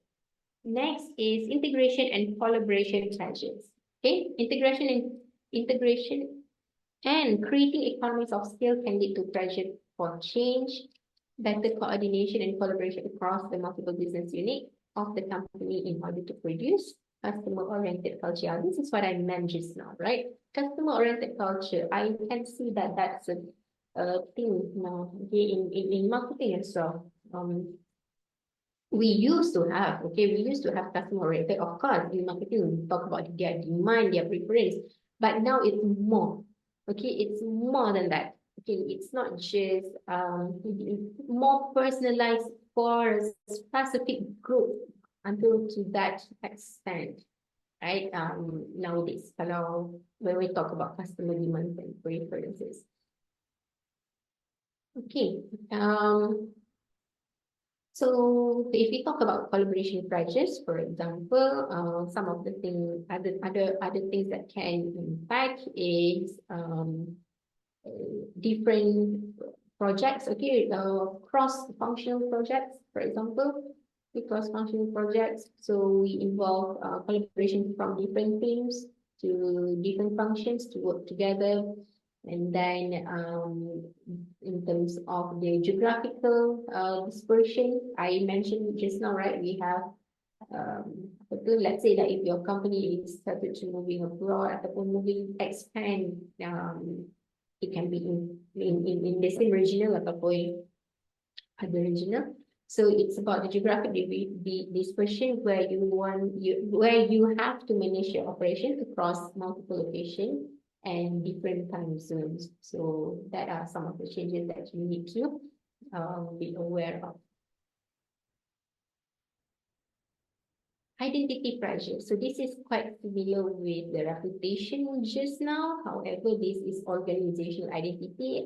Next is integration and collaboration challenges. Okay, integration and creating economies of scale can lead to pressure for change, better coordination and collaboration across the multiple business units of the company in order to produce customer-oriented culture. This is what I meant just now, right? Customer-oriented culture. I can see that that's a thing now, okay, in marketing as well. We used to have customer-oriented, of course, in marketing, we talk about their demand, their preference, but now it's more. Okay, it's more than that. Okay, it's not just more personalized for a specific group until to that extent, right? Nowadays, when we talk about customer demands and preferences. Okay, so if we talk about collaboration projects, for example, some of the other things that can impact is different projects. Okay, cross-functional projects, for example, the cross-functional projects. So we involve collaboration from different teams to different functions to work together. And then in terms of the geographical dispersion, I mentioned just now, right? We have, let's say that if your company is started to moving abroad ataupun expand, it can be in the same regional ataupun other regional. So it's about the geographic dispersion where you have to manage your operation across multiple locations and different time zones. So that are some of the changes that you need to be aware of. Identity pressure. So this is quite similar with the reputation just now. However, this is organizational identity.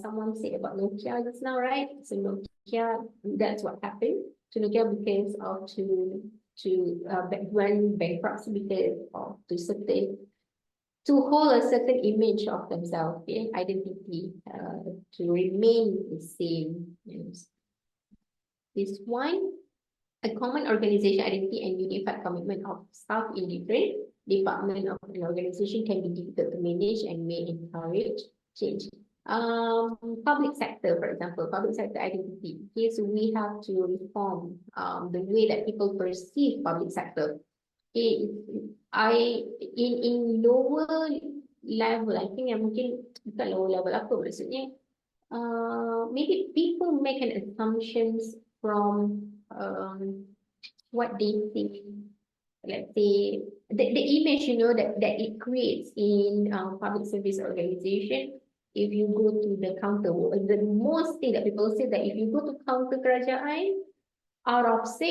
Someone said about Nokia just now, right? So Nokia, that's what happened to Nokia because of when bankruptcy because of to hold a certain image of themselves, okay? Identity, to remain the same. Yes. This one, a common organization identity and unified commitment of staff in different departments of an organization can be difficult to manage and may encourage change. Public sector, for example, public sector identity. Okay, so we have to reform the way that people perceive public sector. Okay, in lower level, I think mungkin bukan lower level apa maksudnya, maybe people make an assumptions from what they think. Let's say the image, that it creates in public service organization. If you go to the counter, the most thing that people say that if you go to counter kerajaan, out of 6,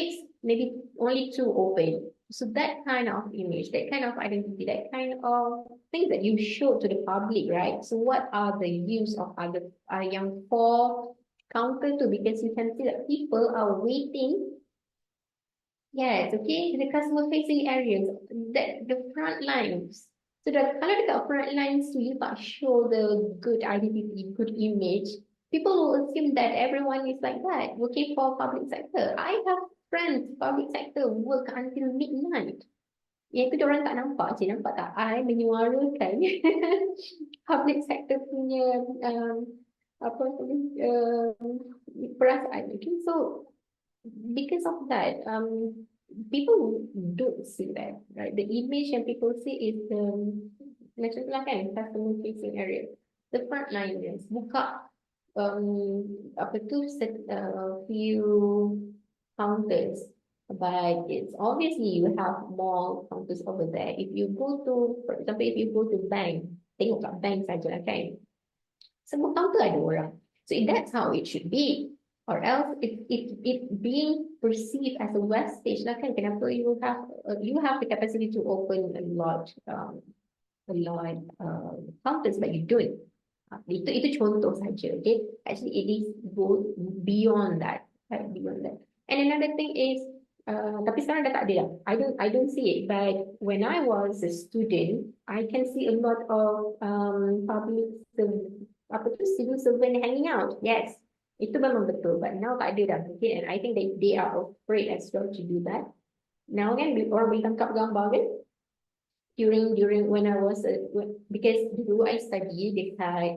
maybe only 2 open. So that kind of image, that kind of identity, that kind of things that you show to the public, right? So what are the use of other young 4 counter to? Because you can see that people are waiting. Yes, okay, the customer facing areas, the front lines. So kalau dekat front lines tu you tak show the good identity, good image, people will assume that everyone is like that, working for public sector. I have friends, public sector, work until midnight. Yang tu diorang tak nampak, nampak tak? I menyuarakan public sector punya perasaan. Okay, so because of that, people don't see that, right? The image that people see is macam itulah kan, customer facing area, the front liners, buka few counters, but it's obviously you have more counters over there. If you go to, for example, if you go to bank, tengok kat bank sajalah kan. Semua counter ada orang. So that's how it should be. Or else it being perceived as a wastage lah kan. Kenapa you have the capacity to open a lot counters but you don't. Itu contoh saja. Okay, actually it is go beyond that. Right? Beyond that. And another thing is, tapi sekarang dah tak ada dah. I don't see it. But when I was a student, I can see a lot of civil servant hanging out. Yes, itu memang betul. But now tak ada dah. Okay, and I think they are afraid as well to do that. Now kan orang boleh tangkap gambar kan? During when I was because dulu I study dekat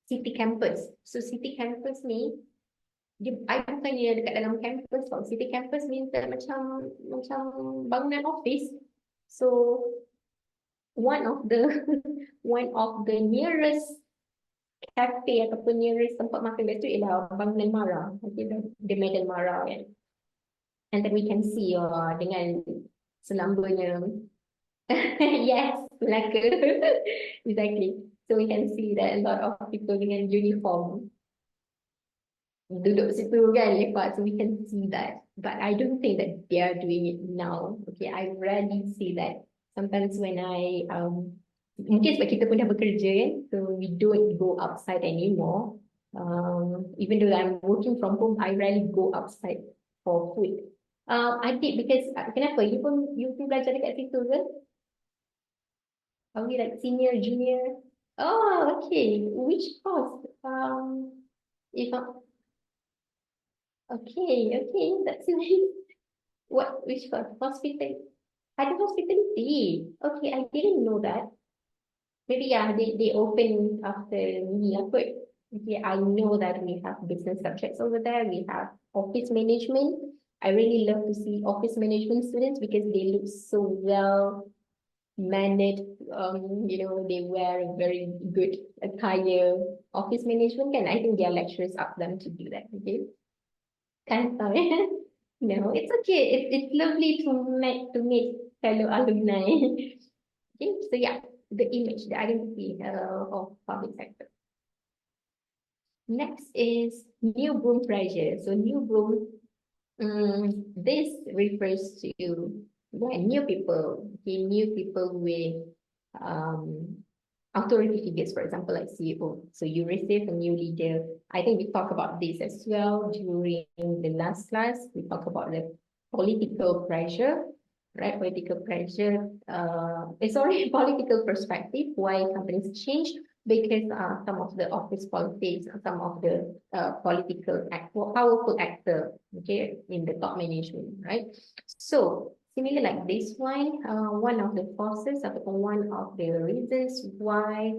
city campus. So city campus ni I bukannya dekat dalam campus tau. City campus means macam bangunan office. So one of the nearest cafe ataupun nearest tempat makan tu ialah bangunan Mara. Okay, the Medan Mara kan. And then we can see dengan selambanya. Yes, Melaka. Exactly. So we can see that a lot of people dengan uniform duduk situ kan, lepak. So we can see that. But I don't think that they are doing it now. Okay, I rarely see that. Sometimes when I mungkin sebab kita pun dah bekerja kan, so we don't go outside anymore. Even though I'm working from home, I rarely go outside for food. I did because kenapa? You pun belajar dekat situ ke? Are we like senior, junior? Oh, okay. Which course? If okay, that's nice. Which course? Hospital. Ada hospitality. Okay, I didn't know that. Maybe yeah, they open after me. Okay, I know that we have business subjects over there. We have office management. I really love to see office management students because they look so well mannered. They wear a very good attire. Office management can, I think their lecturers ask them to do that. Okay, can't sorry. No, it's okay. It's lovely to meet fellow alumni. Okay, so yeah, the image, the identity of public sector. Next is new boom pressure. So new boom, this refers to new people with authority figures, for example, like CEO. So you receive a new leader. I think we talked about this as well during the last class. We talked about the political pressure, right? Political pressure. Political perspective. Why companies change? Because some of the office politics, some of the powerful actor, okay, in the top management, right? So similar like this one of the forces or one of the reasons why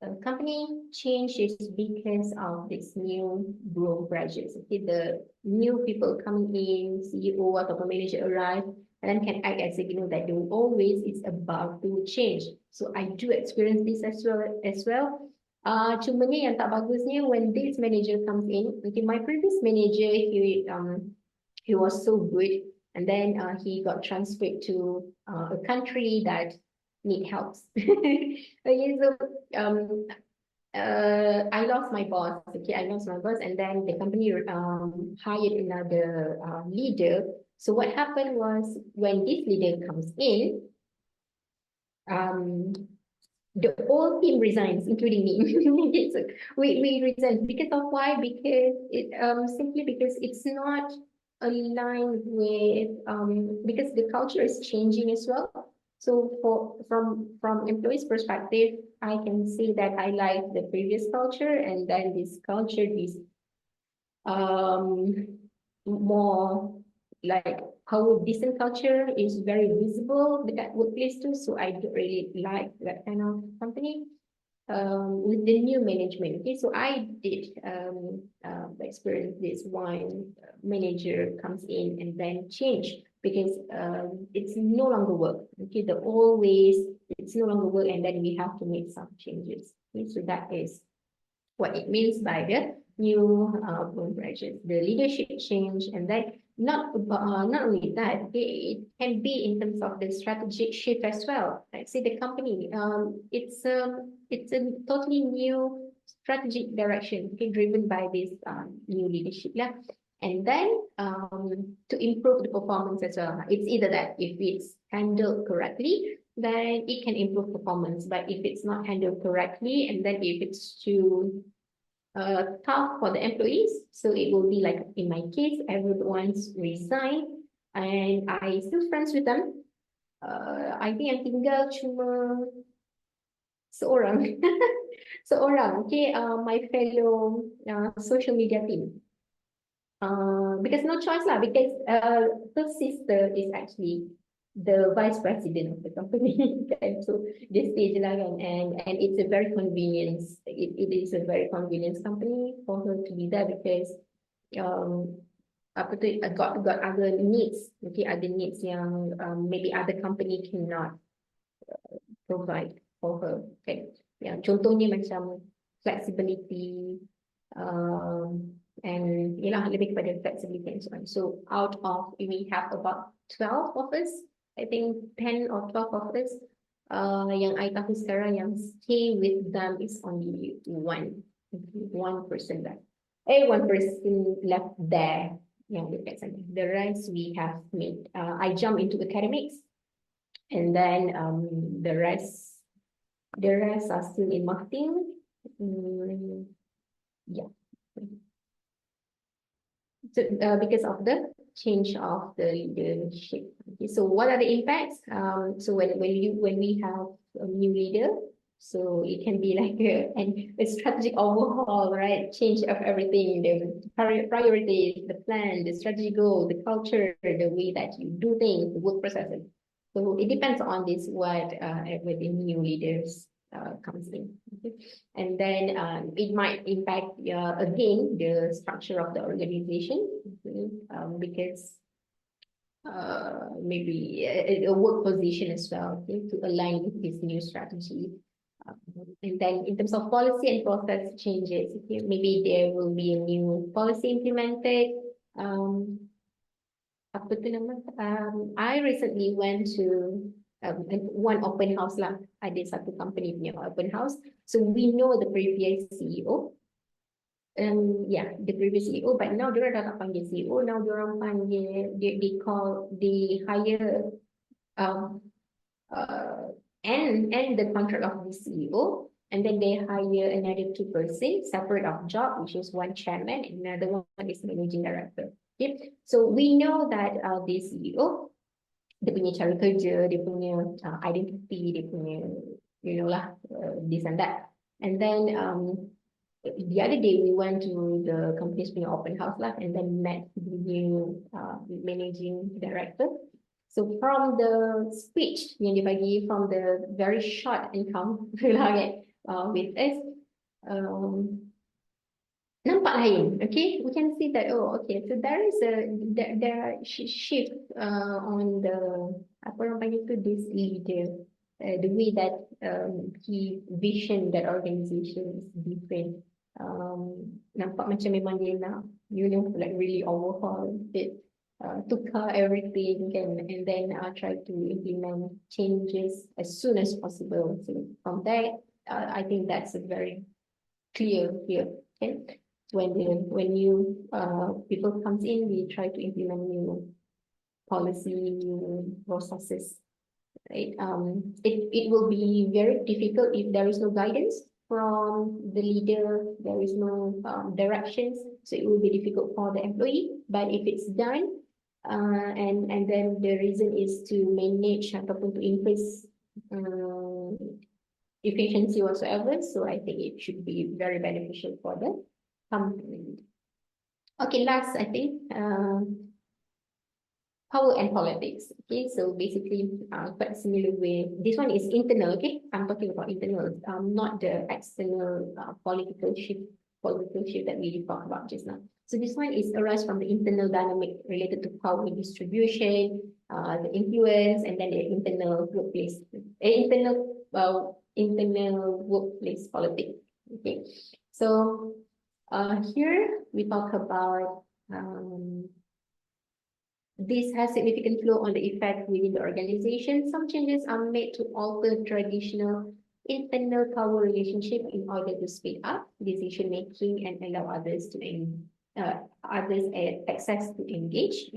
a company changes because of this new boom pressures. Okay, the new people coming in, CEO or manager arrive, and then can act as a signal that they always is about to change. So I do experience this as well. Cumanya yang tak bagusnya when this manager comes in. Okay, my previous manager he was so good, and then he got transferred to a country that need help. Okay, so I lost my boss. Okay, I lost my boss, and then the company hired another leader. So what happened was when this leader comes in, the whole team resigns, including me. So we resign because of why? Because it simply because it's not aligned with because the culture is changing as well. So from employees' perspective, I can say that I like the previous culture, and then this culture is more like how decent culture is very visible at workplace too. So I don't really like that kind of company with the new management. Okay, so I did experience this one manager comes in and then change because it's no longer work. Okay, it's no longer work, and then we have to make some changes. Okay, so that is what it means by the new boom pressures, the leadership change, and then not only that, it can be in terms of the strategic shift as well. Like say the company, it's a totally new strategic direction, okay, driven by this new leadership, yeah. And then to improve the performance as well. It's either that if it's handled correctly, then it can improve performance. But if it's not handled correctly, and then if it's too tough for the employees. So it will be like in my case, everyone's resigned and I still friends with them. I think yang tinggal cuma seorang, seorang. Okay, my fellow social media team. Because no choice lah. Because her sister is actually the vice president of the company. And so this stage lah kan, and it's a very convenience. It is a very convenience company for her to be there because apa tu got other needs, okay, other needs yang maybe other company cannot provide for her. Okay, yang contohnya macam flexibility, and yalah lebih kepada flexibility and so on. So out of we have about 12 of us, I think 10 or 12 of us. Yang I tahu sekarang yang stay with them is only one person left. One person left there. Yang dekat sana. The rest we have made. I jump into academics, and then the rest are still in marketing. Yeah. So, because of the change of the leadership. Okay, so what are the impacts? So when we have a new leader, so it can be like a strategic overhaul, right? Change of everything, the priorities, the plan, the strategy goal, the culture, the way that you do things, the work processes. So it depends on this what with the new leaders comes in. Okay? And then it might impact again the structure of the organization, okay? Because maybe a work position as well, okay, to align with this new strategy. And then in terms of policy and process changes, okay, maybe there will be a new policy implemented. Apa tu nama? I recently went to one open house lah. Ada satu company punya open house. So we know the previous CEO. Yeah, the previous CEO, but now dia dah tak panggil CEO. Now dia orang panggil, they hire and the contract of the CEO, and then they hire another 2 persons separate of job, which is one chairman and another one is managing director. Okay, so we know that the CEO, dia punya cara kerja, dia punya identity, dia punya, you know lah, this and that. And then the other day we went to the company's punya open house lah, and then met the new managing director. So from the speech yang dia bagi, from the very short encounter with us, nampak lain, okay? We can see that, oh, okay, so there is a shift on the, apa orang panggil tu, this leader, the way that he vision that organization is different. Nampak macam memang dia nak, you know, like really overhaul it, tukar everything, and then try to implement changes as soon as possible. So from there, I think that's a very clear here, okay? When new people comes in, we try to implement new policy, new processes, right? It will be very difficult if there is no guidance from the leader, there is no directions, so it will be difficult for the employee. But if it's done, and then the reason is to manage ataupun to increase efficiency whatsoever, so I think it should be very beneficial for the company. Okay, last, I think, power and politics. Okay, so basically, quite similar with this one is internal. Okay, I'm talking about internal, not the external political shift that we talked about just now. So this one is arise from the internal dynamic related to power distribution, the influence, and then the internal workplace, internal workplace politics. Okay, so here we talk about this has significant flow on the effect within the organization. Some changes are made to alter traditional internal power relationship in order to speed up decision making and allow others to access to engage.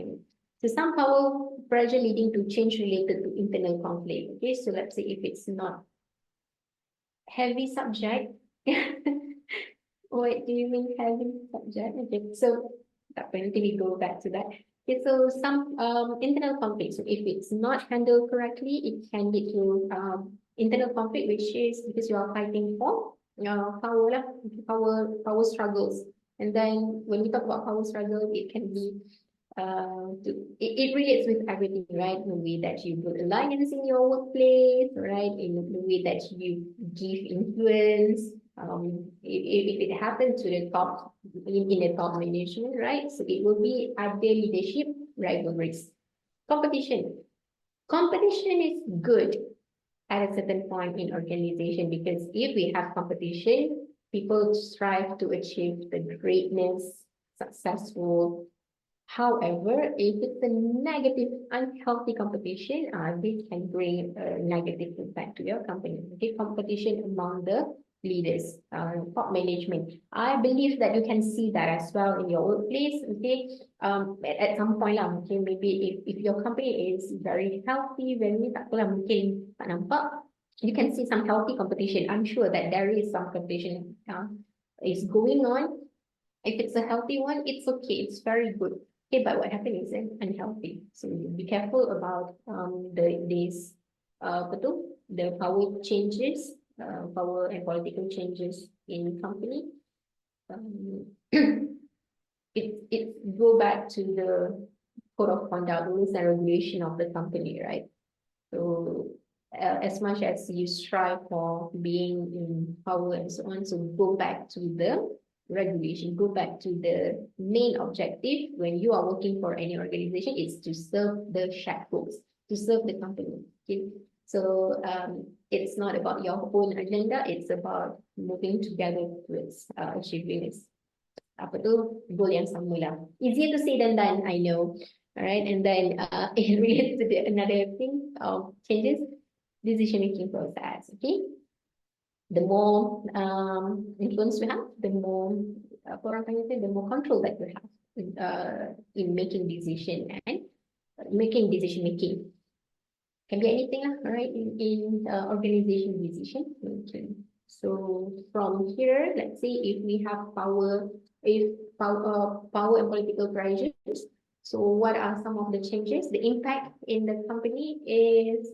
So some power pressure leading to change related to internal conflict. Okay, so let's say if it's not heavy subject. What do you mean heavy subject? Okay, so apparently we go back to that. Okay, so some internal conflict. So if it's not handled correctly, it can lead to internal conflict, which is because you are fighting for power lah, power struggles. And then when we talk about power struggle, it can be it relates with everything, right? The way that you build alliance in your workplace, right? In the way that you give influence. If it happens to the top in the top management, right? So it will be other leadership rivalries. Competition. Competition is good at a certain point in organization, because if we have competition, people strive to achieve the greatness, successful. However, if it's a negative, unhealthy competition, this can bring a negative impact to your company. Okay, competition among the leaders, top management. I believe that you can see that as well in your workplace. Okay, at some point lah, okay, maybe if your company is very healthy, very tak apalah, mungkin tak nampak, you can see some healthy competition. I'm sure that there is some competition is going on. If it's a healthy one, it's okay. It's very good. Okay, but what happens is unhealthy. So be careful about the power changes, power and political changes in company. It go back to the code of conduct, rules and regulation of the company, right? So as much as you strive for being in power and so on, so go back to the regulation, go back to the main objective when you are working for any organization, is to serve the shared goals, to serve the company. Okay, so it's not about your own agenda, it's about moving together towards achieving this goal yang sama lah. Easier to say than done, I know. All right, and then it relates to another thing of changes, decision making process. Okay, the more influence you have, the more the more control that you have in making decision and making decision making. Can be anything, right? In organization decision making. So from here, let's say if we have power and political pressures. So what are some of the changes? The impact in the company is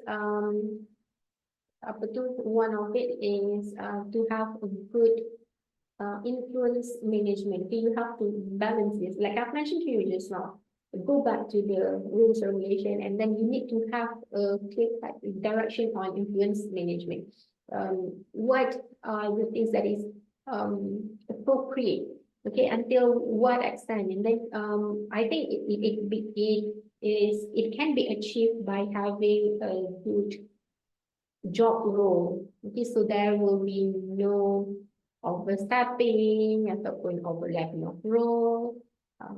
one of it is to have a good influence management. Okay, you have to balance this. Like I've mentioned to you just now, go back to the rules and regulation, and then you need to have a clear direction on influence management. What are the things that is appropriate? Okay, until what extent? And then I think it can be achieved by having a good job role. Okay, so there will be no overstepping ataupun overlapping of role.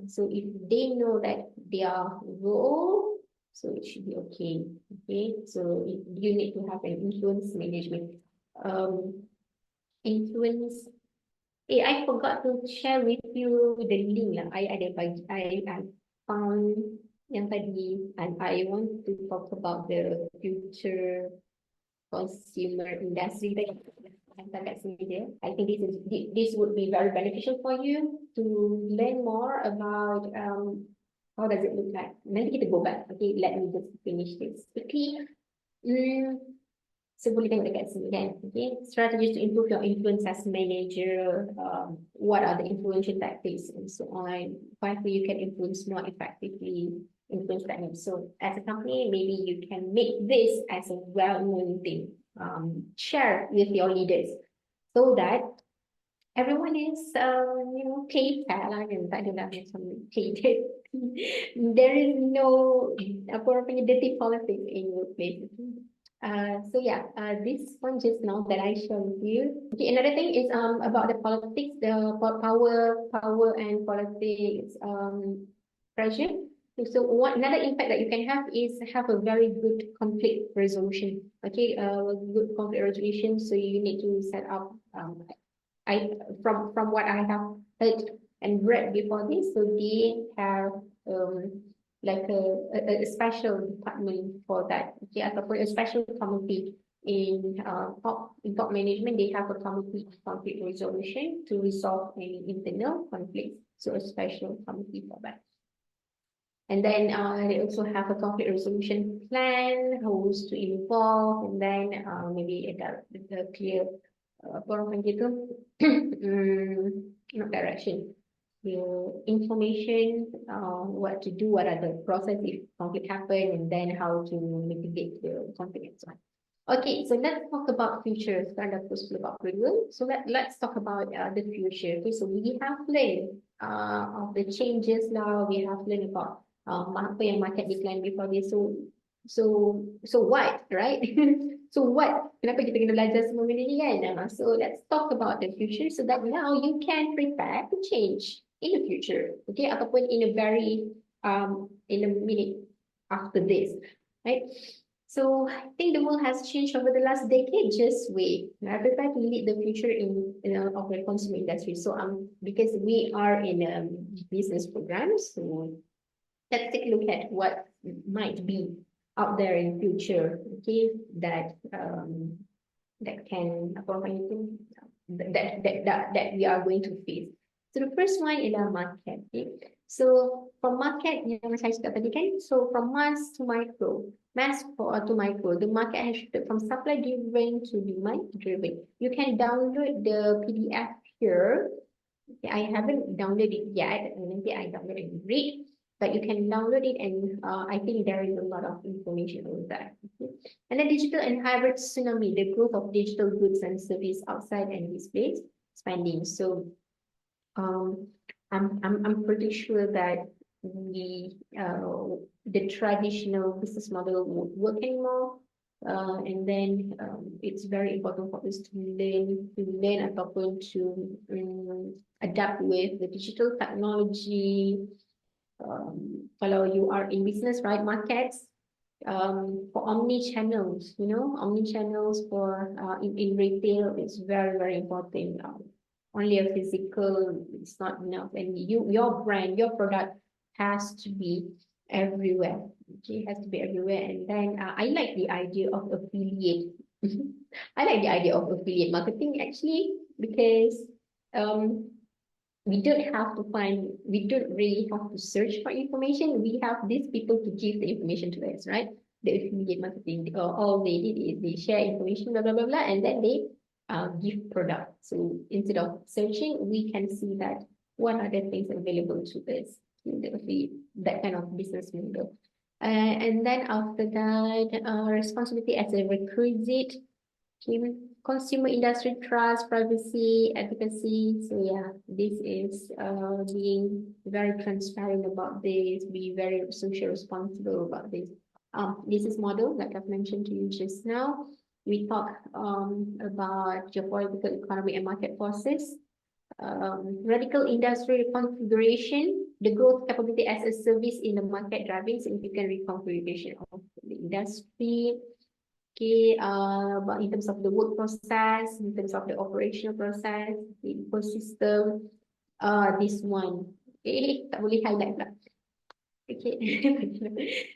So if they know that their role, so it should be okay. Okay, so you need to have an influence management. Influence. I forgot to share with you the link lah. I found yang tadi, and I want to talk about the future consumer industry that I think this would be very beneficial for you to learn more about how does it look like. Nanti kita go back. Okay, let me just finish this quickly. So boleh tengok dekat sini kan. Okay, strategies to improve your influence as manager. What are the influential tactics and so on. Finally, you can influence more effectively. Influence techniques. So as a company, maybe you can make this as a well-known thing. Share with your leaders so that everyone is paid and paid. There is no dirty politics in your place. So yeah, this one just now that I showed you. Okay, another thing is about the politics, the power and politics pressure. So another impact that you can have is have a very good conflict resolution. Okay, good conflict resolution. So you need to set up. From what I have heard and read before this, so they have like a special department for that. Okay, a special committee in top management. They have a committee of conflict resolution to resolve any internal conflicts. So a special committee for that. And then they also have a conflict resolution plan, who's to involve, and then maybe a clear apa orang panggil tu not direction, the information, what to do, what are the process if conflict happen, and then how to mitigate the conflict and so on. Okay, so let's talk about future. Sekarang dah pukul 10 40. So let's talk about the future. Okay, so we have learned of the changes now. We have learned about apa yang market decline before this. So what, right? So what? Kenapa kita kena belajar semua benda ni kan? So let's talk about the future so that now you can prepare to change in the future. Okay, ataupun in a minute after this, right? So I think the world has changed over the last decade. Just wait. I prepare to lead the future of the consumer industry. So because we are in a business program, so let's take a look at what might be out there in future. Okay, that can that we are going to face. So the first one is market. Okay? So from market yang saya cakap tadi kan, so from mass to micro, to micro, the market has shifted from supply driven to demand driven. You can download the PDF here. Okay, I haven't downloaded it yet, and maybe I download it and read. But you can download it, and I think there is a lot of information over that. Okay? And then digital and hybrid tsunami, the growth of digital goods and service outside and displays spending. So I'm pretty sure that the traditional business model won't work anymore. And then it's very important for us to learn ataupun to adapt with the digital technology. Kalau you are in business, right, markets, for omni-channels, omni-channels for in retail is very, very important. Only a physical is not enough, and your brand, your product has to be everywhere. Okay, has to be everywhere. And then I like the idea of affiliate. I like the idea of affiliate marketing actually, because we don't really have to search for information. We have these people to give the information to us, right? The affiliate marketing, all they did is they share information, blah, blah, blah, blah, and then they give product. So instead of searching, we can see that what are the things available to us in the affiliate, that kind of business model. And then after that, responsibility as a requisite, consumer industry trust, privacy, advocacy. So yeah, this is being very transparent about this, be very social responsible about this. Business model, like I've mentioned to you just now. We talk about geopolitical, economic, and market forces. Radical industry configuration, the growth capability as a service in the market driving significant reconfiguration of the industry. Okay, but in terms of the work process, in terms of the operational process, the ecosystem, this one, tak boleh highlight lah. Okay,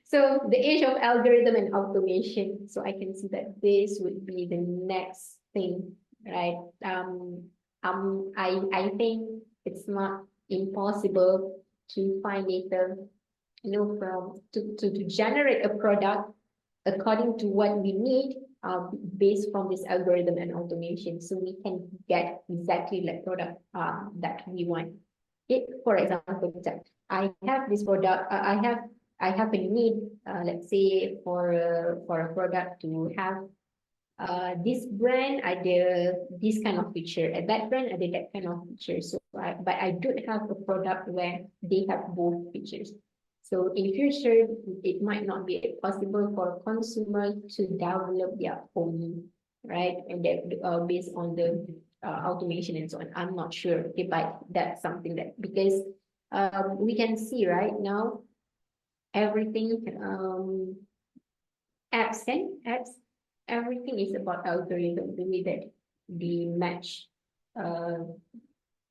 so the age of algorithm and automation. So I can see that this would be the next thing, right? I think it's not impossible to find data, to generate a product according to what we need, based from this algorithm and automation, so we can get exactly like product that we want. For example, I have this product. I have a need. Let's say for a product to have this brand ada this kind of feature, and that brand ada that kind of feature. So, but I don't have a product where they have both features. So in future, it might not be possible for consumers to develop their own, right? And that based on the automation and so on. I'm not sure, okay, but that's something that, because we can see right now, everything, apps, everything is about algorithm, the way that they match.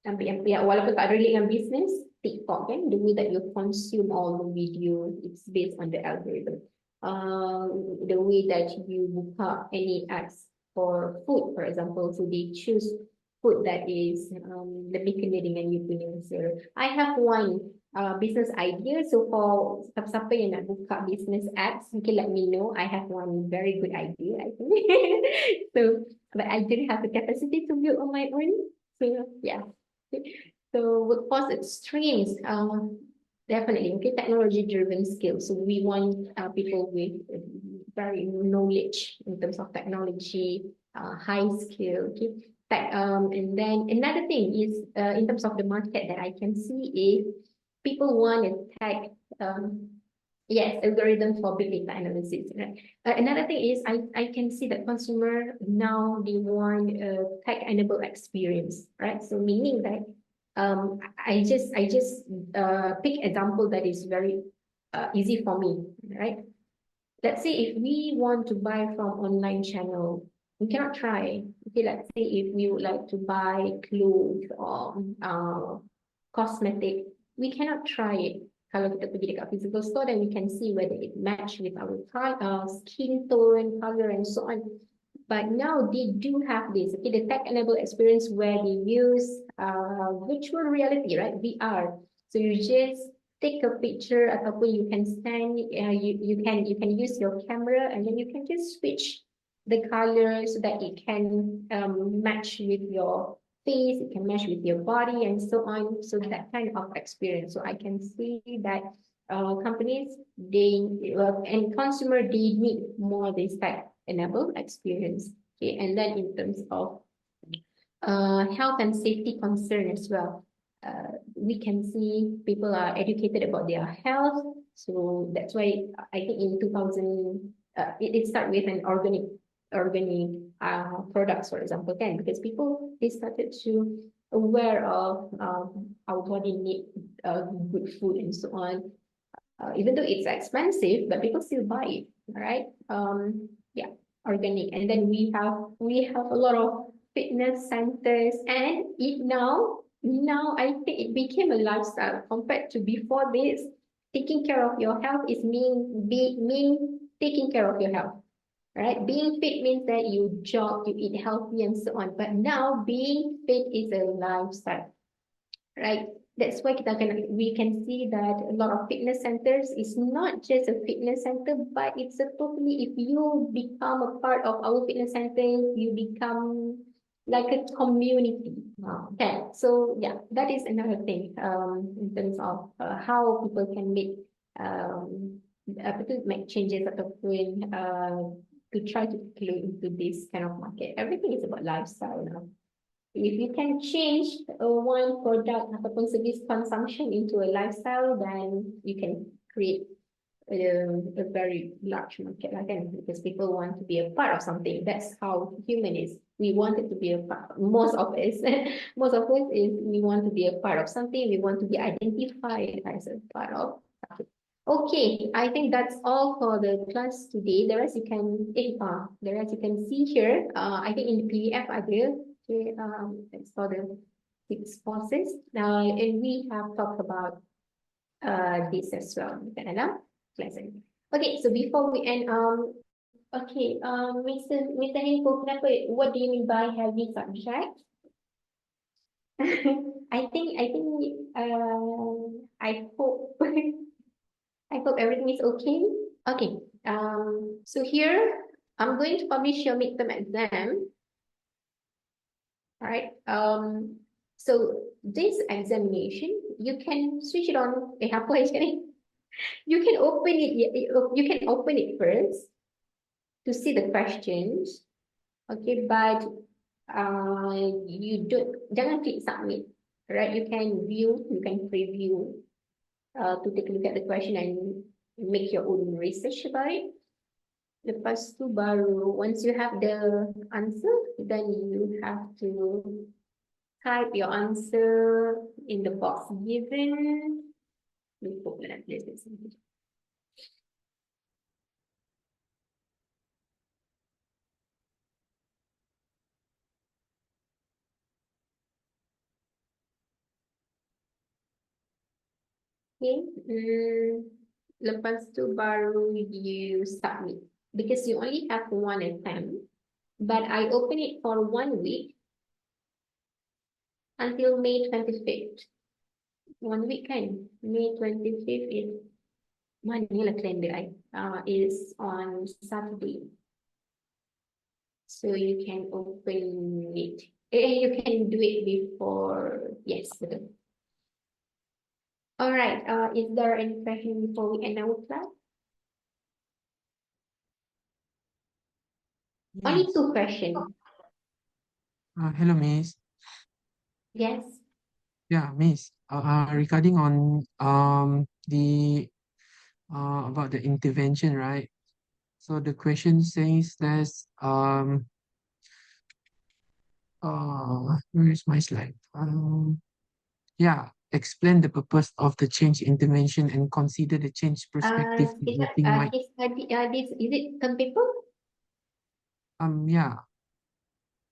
Walaupun tak relate dengan business, TikTok kan, the way that you consume all the video, it's based on the algorithm. The way that you buka any apps for food, for example, so they choose food that is lebih kena dengan you punya usaha. I have one business idea, so for siapa-siapa yang nak buka business apps, okay, let me know. I have one very good idea, I think. So, but I didn't have the capacity to build on my own. So yeah. So workforce extremes, definitely, okay, technology-driven skills. So we want people with very knowledge in terms of technology, high skill, okay. And then another thing is in terms of the market that I can see is people want a tech, yes, algorithm for big data analysis, right? Another thing is I can see that consumer now they want a tech-enabled experience, right? So meaning that I just pick example that is very easy for me, right? Let's say if we want to buy from online channel, we cannot try. Okay, let's say if we would like to buy clothes or cosmetic, we cannot try it. Kalau kita pergi dekat physical store, then we can see whether it match with our skin tone, color, and so on. But now they do have this, okay, the tech-enabled experience where they use virtual reality, right? VR. So you just take a picture ataupun you can stand, you can use your camera and then you can just switch the color so that it can match with your face, it can match with your body and so on. So that kind of experience. So I can see that companies, and consumer, they need more this tech-enabled experience. Okay, and then in terms of health and safety concern as well. We can see people are educated about their health. So that's why I think in 2000, it started with an organic products, for example, because people, they started to aware of our body need good food and so on. Even though it's expensive, but people still buy it, right? Yeah, organic. And then we have a lot of fitness centers, and now I think it became a lifestyle compared to before this. Taking care of your health is mean taking care of your health, right? Being fit means that you jog, you eat healthy and so on. But now being fit is a lifestyle, right? That's why we can see that a lot of fitness centers is not just a fitness center, but it's a totally, if you become a part of our fitness center, you become like a community. Okay, so yeah, that is another thing in terms of how people can make changes ataupun to try to clue into this kind of market. Everything is about lifestyle now. If you can change one product ataupun service consumption into a lifestyle, then you can create a very large market again, because people want to be a part of something. That's how human is. We wanted to be a part. Most of us is we want to be a part of something. We want to be identified as a part of something. Okay, I think that's all for the class today. The rest you can see here. I think in the PDF I will. Okay, it's for the 6 courses. And we have talked about this as well. Pleasant. Okay, so before we end, okay, Mr. Henko, what do you mean by heavy subject? I think I hope I hope everything is okay. Okay. So here I'm going to publish your midterm exam. All right. So this examination, you can switch it on. You can open it. You can open it first to see the questions. Okay, but you jangan click submit. Right? You can view. You can preview to take a look at the question and make your own research about it. Lepas tu baru, once you have the answer, then you have to type your answer in the box given. Okay. Lepas tu baru you submit because you only have one attempt. But I open it for 1 week until May 25th. 1 week kan? May 25th is mana lah calendar I? Is on Saturday. So you can open it. You can do it before. Yes, betul. All right. Is there any question before we end our class? Only
Yes.
2 questions.
Hello, Miss.
Yes.
Yeah, Miss. Regarding on the about the intervention, right? So the question says there's where is my slide? Yeah, explain the purpose of the change intervention and consider the change perspective that
Is
you think might
this is it term paper?
yeah.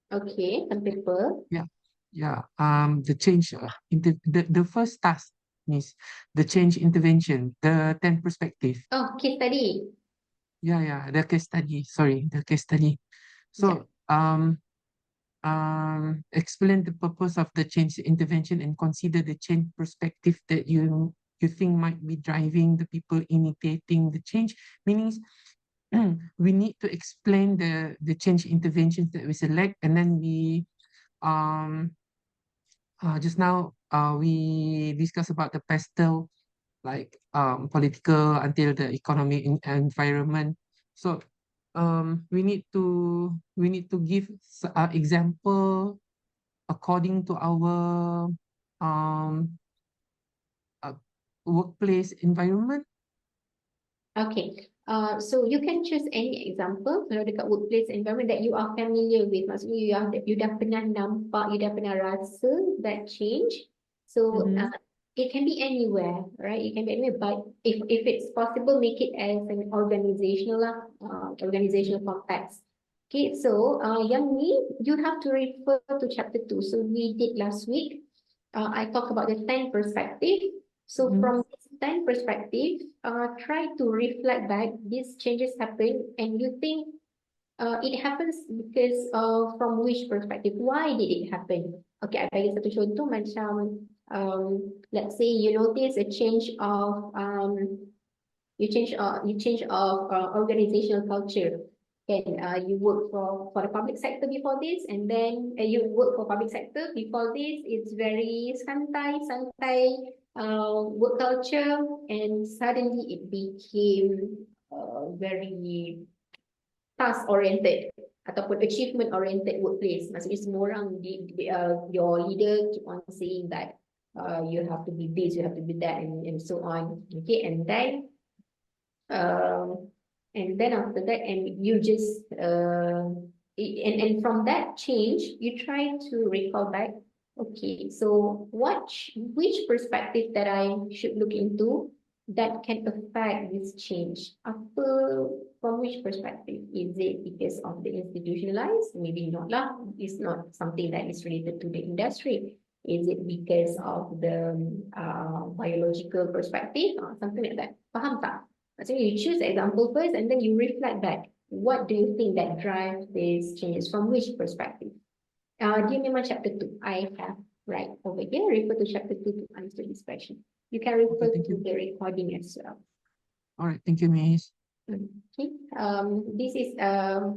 Okay, term paper.
Yeah, the change the first task is the change intervention, the 10 perspective.
Oh, case study.
Yeah, the case study. Sorry, the case study. So, explain the purpose of the change intervention and consider the change perspective that you think might be driving the people initiating the change. Meaning, we need to explain the change interventions that we select, and then we just now we discussed about the pastel like political until the economic environment. So we need to give example according to our um workplace environment.
Okay. So you can choose any example kalau dekat workplace environment that you are familiar with. Maksudnya you dah pernah nampak, you dah pernah rasa that change. So it can be anywhere, right? It can be anywhere, but if it's possible, make it as an organizational context. Okay, so yang ni you have to refer to chapter 2. So we did last week. I talked about the 10 perspective. So from this 10 perspective, try to reflect back these changes happen and you think it happens because from which perspective? Why did it happen? Okay, I bagi satu contoh macam let's say you notice a change of organizational culture. And you work for the public sector before this, and then you work for public sector before this. It's very santai work culture, and suddenly it became very task oriented ataupun achievement oriented workplace. Maksudnya semua orang your leader keep on saying that you have to be this, you have to be that, and so on. Okay, and then after that, and you just and from that change, you try to recall back. Okay, so which perspective that I should look into that can affect this change? From which perspective? Is it because of the institutionalized? Maybe not lah. It's not something that is related to the industry. Is it because of the biological perspective or something like that? Faham tak? So you choose the example first and then you reflect back. What do you think that drives these changes? From which perspective? Dia memang chapter 2. I have right over here. Refer to chapter 2 to answer this question. You can refer to the recording as well.
All right, thank you, Miss.
Okay. This is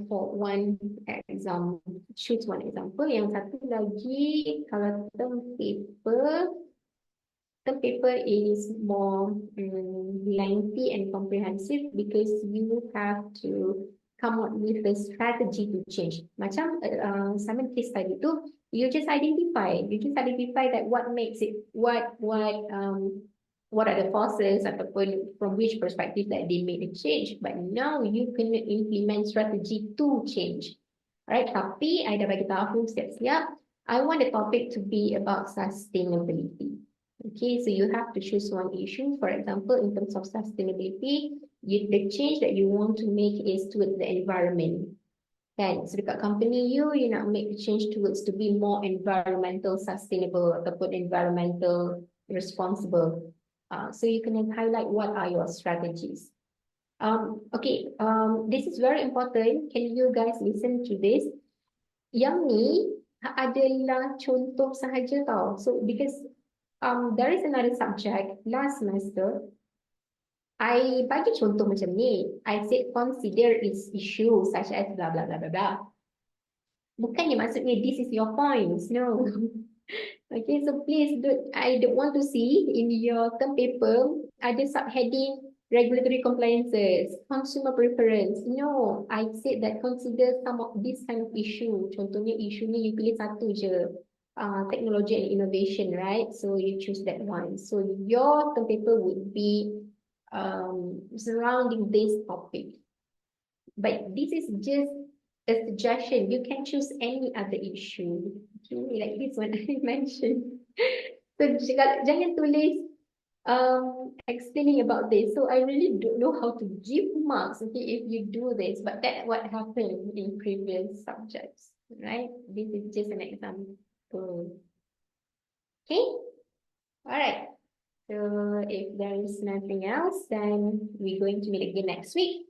for one example. Choose one example. Yang satu lagi kalau term paper is more lengthy and comprehensive because you have to come up with a strategy to change. Macam Simon case tadi tu, you just identify that what makes it, what are the forces ataupun from which perspective that they made a change. But now you can implement strategy to change. Right? Tapi I dah bagi tahu siap-siap. I want the topic to be about sustainability. Okay, so you have to choose one issue. For example, in terms of sustainability, the change that you want to make is towards the environment. Kan? So dekat company you nak make the change towards to be more environmental sustainable ataupun environmental responsible. So you can highlight what are your strategies. Okay, this is very important. Can you guys listen to this? Yang ni adalah contoh sahaja tau. So because there is another subject last semester, I bagi contoh macam ni. I said consider its issue such as blah blah blah blah blah. Bukannya maksudnya this is your points, no. Okay, so please I don't want to see in your term paper ada subheading regulatory compliances, consumer preference. No, I said that consider some of this kind of issue. Contohnya isu ni you pilih satu je. Technology and innovation, right? So you choose that one. So your term paper would be surrounding this topic. But this is just a suggestion. You can choose any other issue. Okay, like this one I mentioned. So jangan tulis explaining about this. So I really don't know how to give marks, okay, if you do this. But that's what happened in previous subjects, right? This is just an example. Okay, all right. So if there is nothing else, then we're going to meet again next week.